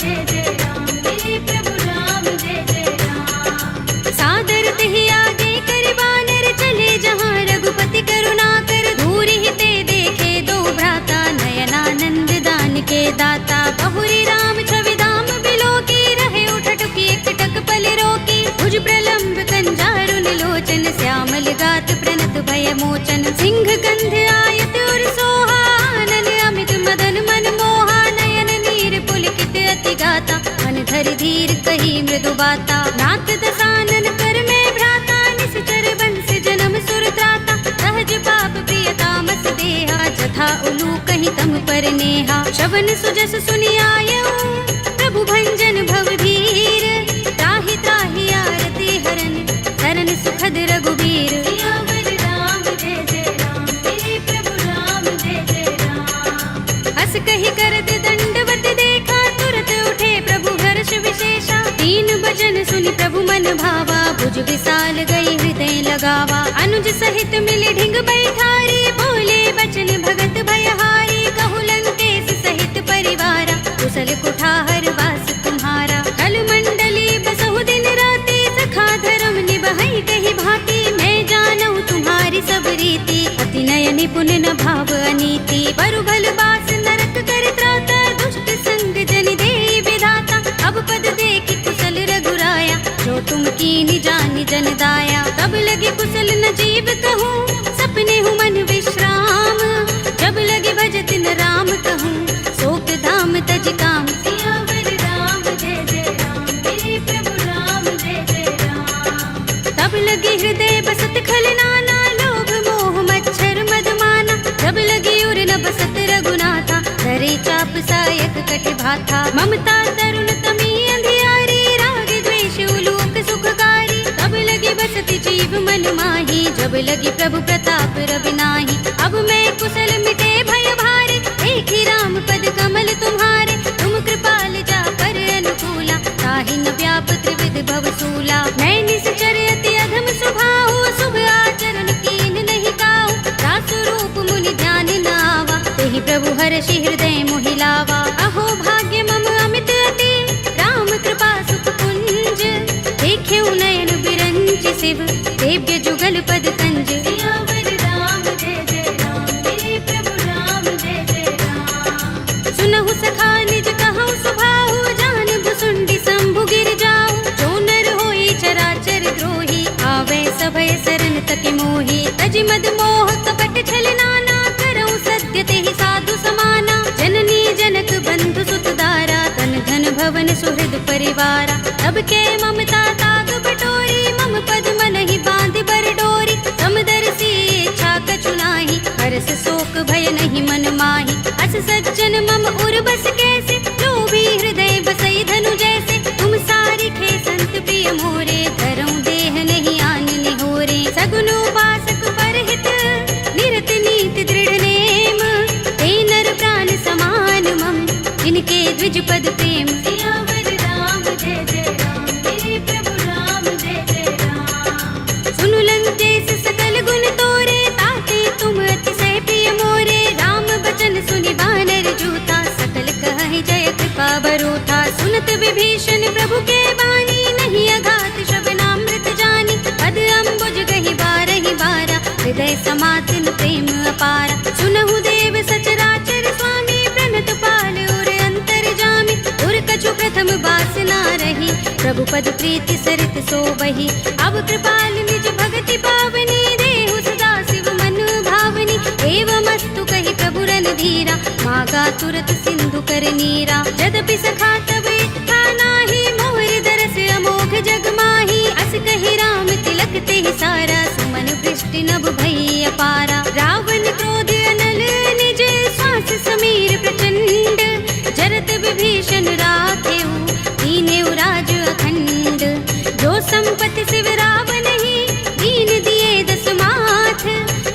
जय जय राम मेरे प्रभु राम जय जय राम सादर तेहि आगे कर बानर चले जहाँ रघुपति करुणा कर दूर ही ते देखे दो भ्राता नयनानंद दान के दाता बहुरी राम छवि धाम बिलो की रहे उठटुकी एकटक पल रोकी भुज प्रलंब कंजारु निलोचन श्यामल गात प्रणत भय मोचन सिंह कंध आयत और सोहा आनन अमित मदन मन मोहा नयन नीर पुलकित अति गाता मन धरि धीर कही मृदु बाता नाथ दसानन कर में भ्राता निश्चर बंस जन्म सुर त्राता सहज पाप प्रिय तामस देहा जथा उलू कहीं तम पर नेहा श्रवण सुजस सुनि आयऊ प्रभु भंजन भव भीर त्राहि त्राहि आरती हरन शरण सुखद रघुबीर राम जय जय राम मेरे प्रभु राम जय जय राम हस कही करत दंडवत देखा तुरत उठे प्रभु हर्ष विशेषा तीन भजन सुनि प्रभु मन भावा भुज विशाल गई हृदय लगावा अनुज सहित मिले ढिंग बैठारी बोले बचन भगत भयहारी कहु लंकेश सहित परिवारा कुशल कुठार वास तुम्हारा कल मंडली बसहु दिन राति सखा धर्म निबहई कही भांति मैं जानऊ तुम्हारी सब रीति अति नय निपुण न भाव अनीति बरु भल बास नरक कर त्राता दुष्ट संग जन दे विधाता अब पद देखि कुशल रघुराया जो तुम कीनि जानि जन दाया तब लगे कुशल न जीव कहूँ सपने हूँ मन विश्राम जब लगे भजत न राम कहूँ शोक धाम तज काम राम जय जय राम मेरे प्रभु राम जय जय राम तब लगे हृदय बसत खल नाना लोभ मोह मच्छर मदमाना जब लगे उर न बसत रघुनाथा धरे चाप सायक कट भाथा ममता तरुण तमी अंधियारी राग द्वेष उलूक सुखकारी तब लगे बसत जीव मन माही जब लगे प्रभु प्रताप रवि नाही अब मैं कुशल मिटे भय भारे एक ही राम पद कमल तुम्हारे तुम कृपाल जा पर अनुकूला ताहि न व्याप त्रिविध भव सूला मैं निश्चर अति अधम स्वभाव शुभ शिव देव्य जुगल पद कंज। सियावर राम जय जय राम, मेरे प्रभु राम जय जय राम। सुनहु सखा निज कहु सुभाहु, जान भुसुंडी शंभु गिर जाऊ। जो नर होई चराचर द्रोही, आवे सभय शरण तके मोही। तज मद मोह कपट छल नाना, करऊं सत्य तेहि साधु समाना। जननी जनक बंधु सुत दारा, तन धन भवन सुहृद परिवारा। तब के ममता ताग बटोरी, मम पद मन ही बांध बर डोरी। समदर्शी इच्छा कछु नाही, हरस शोक भय नहीं मन माही। अस सज्जन मम उर बस कैसे, जो भी हृदय बसई धनु जैसे। तुम सारी खे संत प्रिय मोरे, धरऊं देह नहीं आन निहोरे। सगुन उपासक परहित, निरत नीति दृढ़ नेम। ते नर प्राण समान मम, इनके द्विज पद प्रेम। सियावर राम जय जय राम, मेरे प्रभु राम जय जय राम। सुनु लंकेश सकल गुण तोरे, ताते तुम अतिशय प्रिय मोरे। राम बचन सुनि बानर जूथा, सकल कहहि जय कृपा बरूथा। सुनत विभीषण प्रभु के बानी, नहीं अघात श्रवणामृत जानी। पद अम्बुज गहि बारहि बारा, हृदय समातिन प्रेम अपारा। सुनहु देव सचराचर स्वामी, प्रणत पाल उर अंतर जामी। उर कछु प्रथम बासना रही, प्रभु पद प्रीति सरित सोबहि। अब कृपाल निज भगति पावनी, देहु सदा शिव मन भावनी। एवमस्तु कहि प्रभु रणधीरा, मागा तुरत सिंधु कर नीरा। यद्यपि सखा तब इच्छा नाही, मोर दरस अमोघ जग माही। अस कहि राम तिलक तेहि सारा, सुमन वृष्टि नभ भई अपारा। रावण क्रोध अनल निज, श्वास समीर प्रचंड। जरत विभीषण राखेऊ, दीनेउ राज अखंड। जो संपत्ति शिव रावण ही, दीन दिए दस माथ।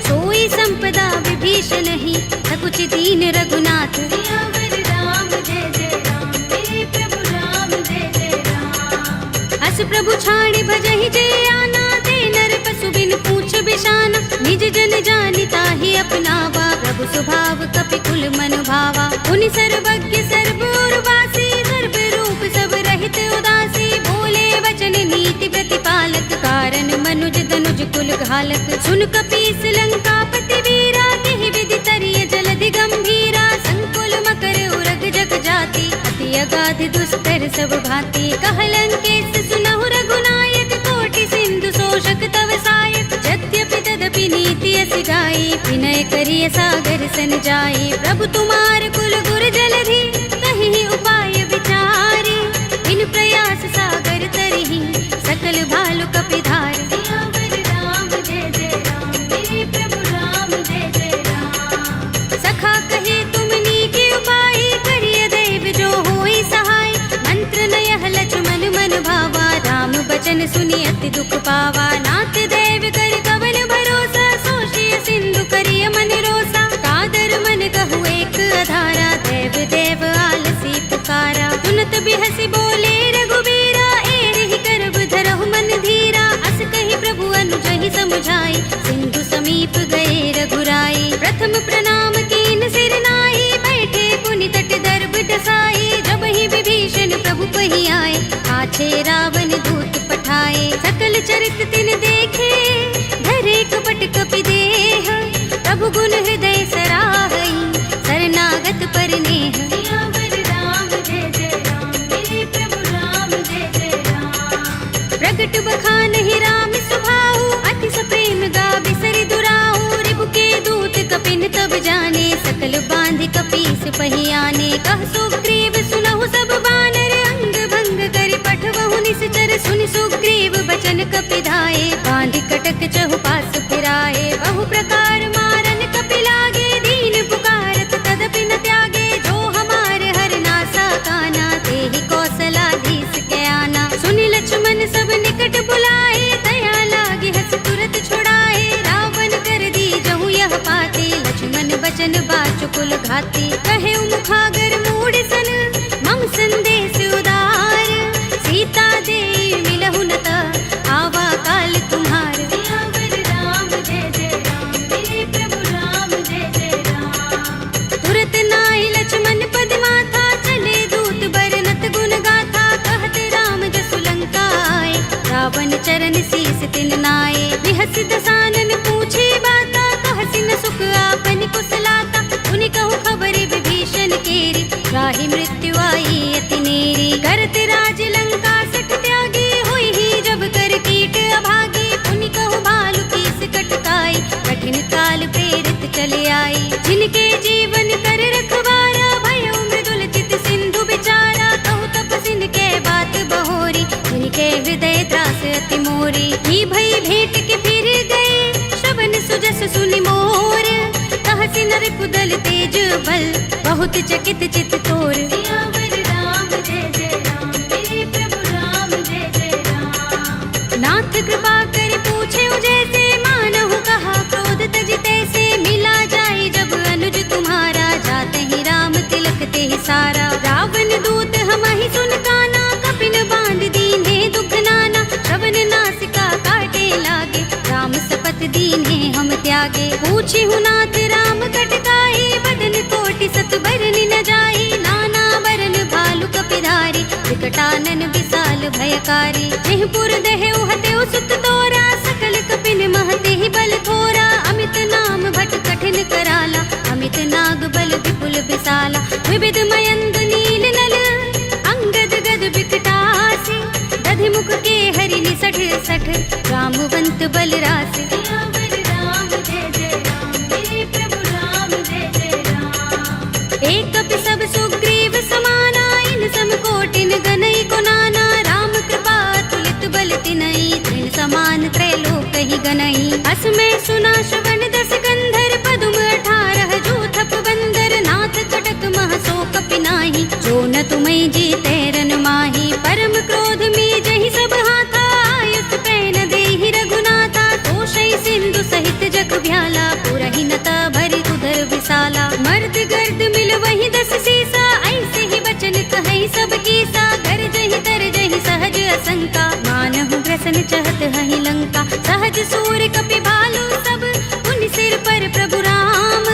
सोई संपदा विभीषण ही, सकुच दीन रघुनाथ। सियावर राम जय जय राम, मेरे प्रभु राम जय जय राम। अस प्रभु छाड़ि भजहि जे आना, ते नर पशु बिन पूछ बिशाना। निज जन जानि ताहि अपनावा, प्रभु स्वभाव कपि कुल मन भावा। पुनि सर्वज्ञ सर्व उर्वासी, सर्व रूप सब रहित उदासी। बोले वचन नीति प्रतिपालक, कारण मनुज तनुज कुल घालक। सुन कपीस लंकापति वीरा, केहि विधि तरिय जलधि गंभीरा। संकुल मकर उरग जग जाति, अति अगाध दुस्तर सब भांति। कह लंकेश सुनहु रघुनायक, कोटि सिंधु शोषक तव सायक। यद्यपि तदपि नीति अस गाई, विनय करिय सागर सन जाई। प्रभु तुम्हार कुल गुर जलधि, कहि उपाय विचारी। बिन प्रयास सागर तरहि, सकल भालु कपिधार। सियावर राम जय जय राम, मेरे प्रभु राम जय जय राम। सखा कहे तुम नीके उपाय, करिय दैव जो होई सहाय। मंत्र नयह लक्ष्मण मन भावा, राम बचन सुनि अति दुख पावा। नाथ दैव कर कवन भरोसा, सोषिय सिंधु करिय मन रोसा। कादर मन कहु एक अधारा, देव देव आलसी पुकारा। सुनत बिहसि बोले रघुबीरा, एहि करब धरहु मन धीरा। अस कहि प्रभु अनुजहि समुझाई, सिंधु समीप गए रघुराई। प्रथम प्रणाम कीन सिर नाई, बैठे पुनि तट दर्भ डसाई। जब ही विभीषण प्रभु पहि आए, पाछे रावण दूत पठाए। सकल चरित तिन देखे, धरे कपट कपि देह। प्रभु गुण हृदय सराहई, शरणागत पर नेह। सियावर राम जय जय राम, मेरे प्रभु राम जय जय राम। प्रगट बखानहि राम सुभाऊ, अति सप्रेम गाबि सरि दुराऊ। रिपु के दूत कपिन तब जाने, सकल बांधि कपीस पहि आने। कह सुग्रीव सुनहु सब बानर, अंग भंग करि पठवहु निश्चर। सुनि सुग्रीव बचन कपिधाए, बांधि कटक चहुपास फिराए। बहु प्रकार मारन कपि लागे, दीन पुकारत तदपि न त्यागे। जो हमार हर नासा काना, तेहि कौशलाधीश के आना। सुनि लक्ष्मण सब निकट बुलाए, दया लागे हस तुरत छुड़ाए। रावण कर दी जहु यह पाते, लक्ष्मण बचन बाचुकुल घाते। कहे मुखागर मूढ़ सन, मम संदेश उदार। सीता दे मिलहु न त, आवा काल तुम्हार। सियावर राम जय जय राम, मेरे प्रभु राम जय जय राम। तुरत नाहि लक्ष्मण पद माथा, चले दूत बरनत गुण गाथा। कहत राम जसु लंका आए, रावण चरण शीस तिन बिहस दसानन पूछे बाता, कहसी न सुख आपन कुशलाता। उनि कहु खबर विभीषण केरी, राहि मृत्यु आई अति नेरी। करत राज लंका सठ त्यागी, हुई ही जब कर कीट अभागी। उनि कहु भालु कीस कटकाई, कठिन काल प्रेरित चले आई। जिनके जीवन कर रखवारा, भयउ मृदुल चित सिंधु बिचारा। कहु तपसिन के बात बहोरी, जिनके हृदय त्रास अति मोरी। ही भई भेंट के फिर गए, श्रवण सुजस सुनि मोर। कहसी नर कुदल तेज बल, बहुत चकित चित तोर। सियावर राम जय जय राम, मेरे प्रभु राम जय जय राम। नाथ कृपा कर पूछे जैसे, मानहु कहा क्रोध तज तैसे। मिला जाए जब अनुज तुम्हारा, जाते ही राम तिलक ते सारा। रावण दूत हमहि सुन काना, कपिन बांध दीन्हे दुग्ध नाना। श्रवण नासिका काटे लागे, राम सपत दीन्हे हम त्यागे। पूछी हूँ नाथ राम कटकाई, बदन कोटि सत बरनि न जाई। नाना बरन भालु कपिधारी, विकटानन विशाल भयकारी। जेहपुर देहु हतेउ सुत तोरा, सकल कपिन महते ही बल थोरा। अमित नाम भट कठिन कराला, अमित नाग बल विपुल विशाला। विविध मयंद नील नल, अंगद गद विकटासी। दधि मुख के हरिनि सठ सठ, रामवंत बल रासि। सियावर राम जय जय राम, मेरे प्रभु राम जय जय राम। एक कपि सब सुग्रीव समाना, इन सम कोटिन गनई को नाना। राम कृपा तुलित बल तिनई, तिन समान त्रैलोक ही गनई। अस में सुना श्रवण दस गंधर, पदुम 18 जूथप बंदर। नाथ कटक मह सो कपि नाही, जो न तुम्हें जीते रन माही। परम क्रोध में जहि सब हाथा, आयुष पैन देहि रघुनाथा। तोषई सिंधु सहित जग भ्याला, पुरहि नता भरि उदर विशाला। मर्द गर्द मिल वही 10 सीसा, ऐसे ही बचन कहई सब कीसा। गरजहि तरजहि सहज असंका, मानहु ग्रसन चहत हहि लंका। सहज सूर कपि भालु सब, उन सिर पर प्रभु राम।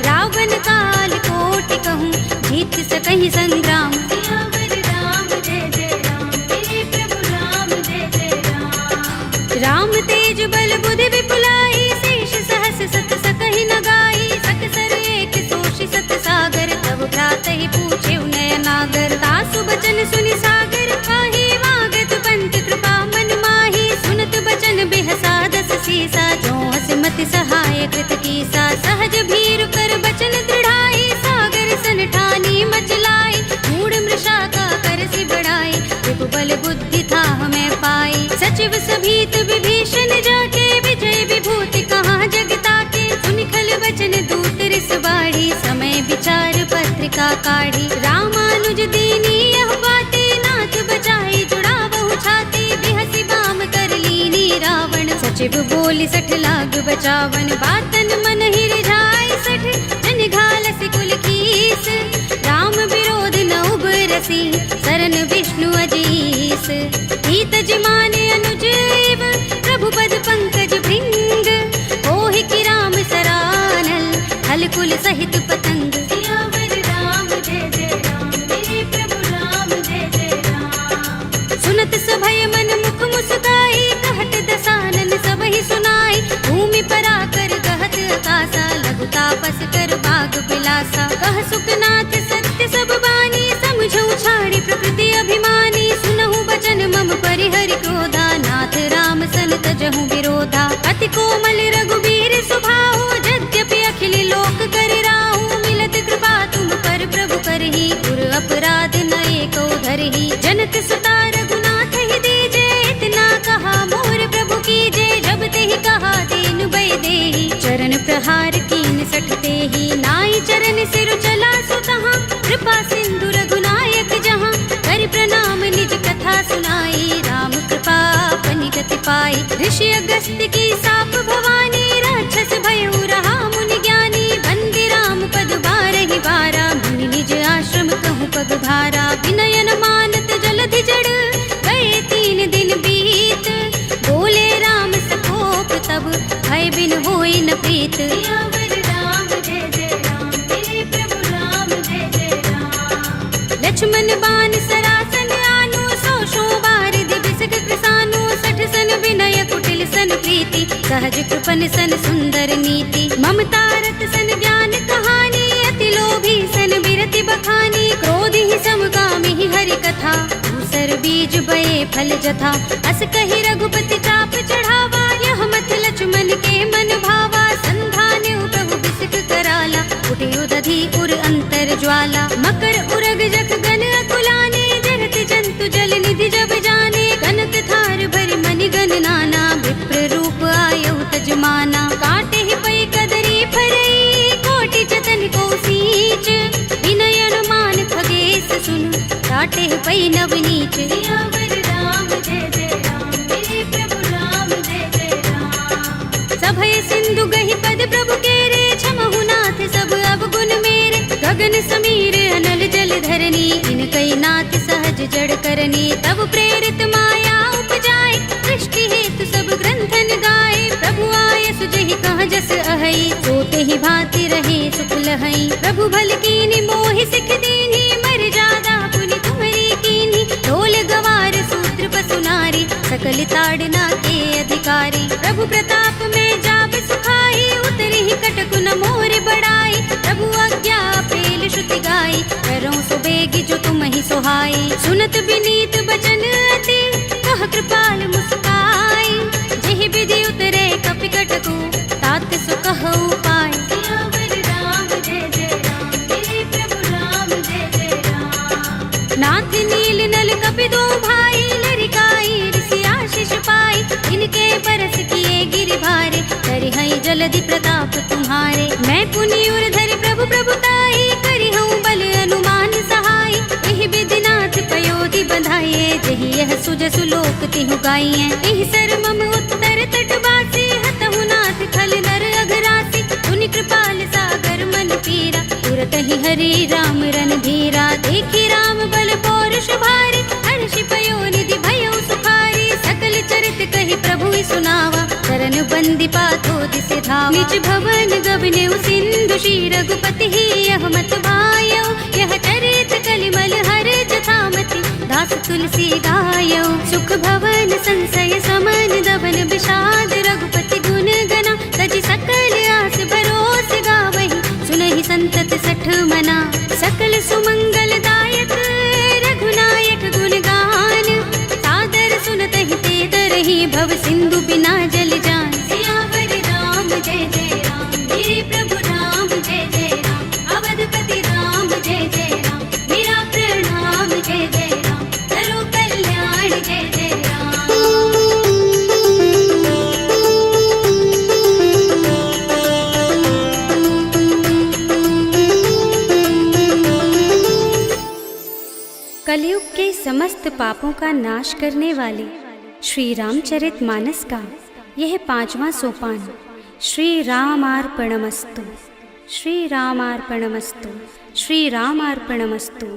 रावण काल कोटि कहूँ, जीत सकहि संग्राम। सियावर राम जय जय राम, मेरे प्रभु राम जय जय राम। राम तेज बल बुद्धि विपुलाई, शेष सहस सत सकहि न गाई। सकसर एक सोषि सत सागर, तब भ्रातहि पूछे नयनागर। तासु बचन सुनि सागर पाहि, वागत पंत कृपा मन माहि। सुनत बचन बिहसा 10 सीसा, जो हस मति सहाय कृत कीसा। सहज भीरु कर बचन दृढ़ाई, सागर सन ठानी मचलाई। मूढ़ मृषा का करसि बढ़ाई, विभु बल बुद्धि था हमें पाई। सचिव सभीत विभीषण जाके, विजय विभूति कहाँ जगता के। सुनि खल बचन दूत रिस बाढ़ी, समय विचार पत्रिका काढ़ी। रामानुज दीनी यह बाते, नाथ बचाई जुड़ा बहु छाती। बिहसी बाम कर लीनी रावण, सचिव बोली 60 लाग बचावन। बातन मन ही रिझाई 60, जन घालसी कुल कीस। राम विरोध न उबरसी, सरन विष्णु अजीस। हित जिमाने अनुजीव, प्रभु पद पंकज भृंग। ओहि की राम सरानल, हल कुल सहित पतंग। सियावर राम जय जय राम, मेरे प्रभु राम जय जय राम। सुनत सभय मन मुख मुस्काई, कहत दसानन सबहि सुनाई। भूमि पराकर गहत आकाशा, लघु तापस कर बाग बिलासा। कह सुखनाथ सत्य सब बानी, समझौ छाड़ी प्रकृति अभिमानी। सुनहु बचन मम परिहरि क्रोधा, नाथ राम सन तजहु विरोधा। अति कोमल रघुबीर सुभाहु, यद्यपि अखिल लोक कर राहु। मिलत कृपा तुम पर प्रभु करही, गुर अपराध न एको धरही। जनक सुता रघुनाथ ही दीजे, इतना कहा मोर प्रभु कीजे। जब तेहि कहा दीन भय देहि, चरण प्रहार कीन 60 तेहि। नाई चरण सिर चला सुतहाँ, कृपा सिंधु रघुनायक जहाँ। कर प्रणाम निज कथा सुनाई, राम कृपा अपनि गति पाई। ऋषि अगस्त्य की साप भवानी, राक्षस भयउ रहा मुनि ज्ञानी। बंदी राम पद बारहि बारा, मुनि निज आश्रम कहूँ पग भारा। विनयन मानत जलधि जड़, गए 3 दिन बीत। बोले राम सकोप तब, भय बिन होई न प्रीत। सियावर राम जय जय राम, मेरे प्रभु राम जय जय राम। लक्ष्मण बान सरासन आनु, 100 बार दिबिसक कृसानु। 60 सन विनय कुटिल सन प्रीति, सहज कृपन सन सुंदर नीति, ममता रत सन ज्ञान कहानी, अति लोभी सन बिरति बखानी, क्रोध ही समगामी ही हरि कथा, दूसर बीज बये फल जथा, अस कहि रघुपति चाप चढ़ावा, यह मत लक्ष्मण के मन भावा, संधान प्रभु बिसिक कराला, उठे उदधि उर अंतर ज्वाला, मकर उरग जख गन अकुलाने, जरत जंतु जल निधि जब जाने, कनक थार भरि मनि गण नाना, विप्र रूप आयु तजमाना, काटे ही पै कदरी फरई, कोटि जतन को सींच, विनय अनुमान खगेश सुन, काटे ही पै नवनीच। सियावर राम जय जय राम, मेरे प्रभु राम जय जय राम। सभय सिंधु गहि पद प्रभु केरे, छमहु नाथ सब अवगुण मेरे, गगन समीर अनल जल धरनी, इनकई नाथ सहज जड़ करनी, तब प्रेरित माया उपजाए, सृष्टि हेतु सब ग्रंथन गाए, प्रभु आय सुजहि कहाँ जस अहै, सोते ही भांति रहे सुख लहै, प्रभु भल कीन्ही मोहि सिख दीन्ही, मर जादा पुनि तुम्हरी कीन्ही, ढोल गवार सूत्र पसु नारी, सकल ताड़ना के अधिकारी, प्रभु प्रताप में जाब सुखाई, उतरी ही कटकु न मोर बड़ाई, प्रभु आज्ञा पेल श्रुति गाई, करो सो बेगी जो तुम ही सोहाई, सुनत विनीत बचन अति, कह कृपाल मुस्काई, जेहि विधि उतरे कपि कटकु, तात सो कहु पाय। सियावर राम जय जय राम, मेरे प्रभु राम जय जय राम। नाथ नील नल कपि दो भाई, लरिकाई ऋषि आशीष पाई, इनके बरस किए गिरि भारे, करिहै जलधि प्रताप तुम्हारे, मैं पुनि उर धरि प्रभु प्रभुताई, करिहऊँ बल अनुमान सहाय, एहि विधि नाथ पयोधि बंधाइए, जहि यह सुजसु लोक तिहु गाइए, एहि सर मम उत्तर तट बासी, हतहु नाथ खल नर अघरासी, सुनि कृपाल सागर मन पीरा, तुरत ही हरि राम रन धीरा, देखी राम बल पौरुष भारी, हर्षि पयो निधि भयो सुखारी, सकल चरित कहि प्रभु सुनावा, चरण बंदी पाथो दिसे धावा, निज भवन गबने सिंधु श्री रघुपति ही यह मत भायो, यह चरित कलिमल हर जथामति, दास तुलसी गायो, सुख भवन संशय समन दबन विषाद, रघुपति गुण गना, तजि सकल आस भरोस गावहि, सुनहि संतत सठ मना, सकल सुमंगल दायक रघुनायक गुण गान, सादर सुनतहि ते तरहि भव सिंधु बिना जल जान। सियावर राम जय जय राम, मेरे प्रभु राम जय जय राम, अवधपति राम जय जय राम, मेरा प्रणाम जय जय राम, करो कल्याण जय जय राम। कलयुग के समस्त पापों का नाश करने वाले श्री रामचरितमानस का यह 5वां सोपान, श्री रामार्पणमस्तु, श्री रामार्पणमस्तु, श्री रामार्पणमस्तु।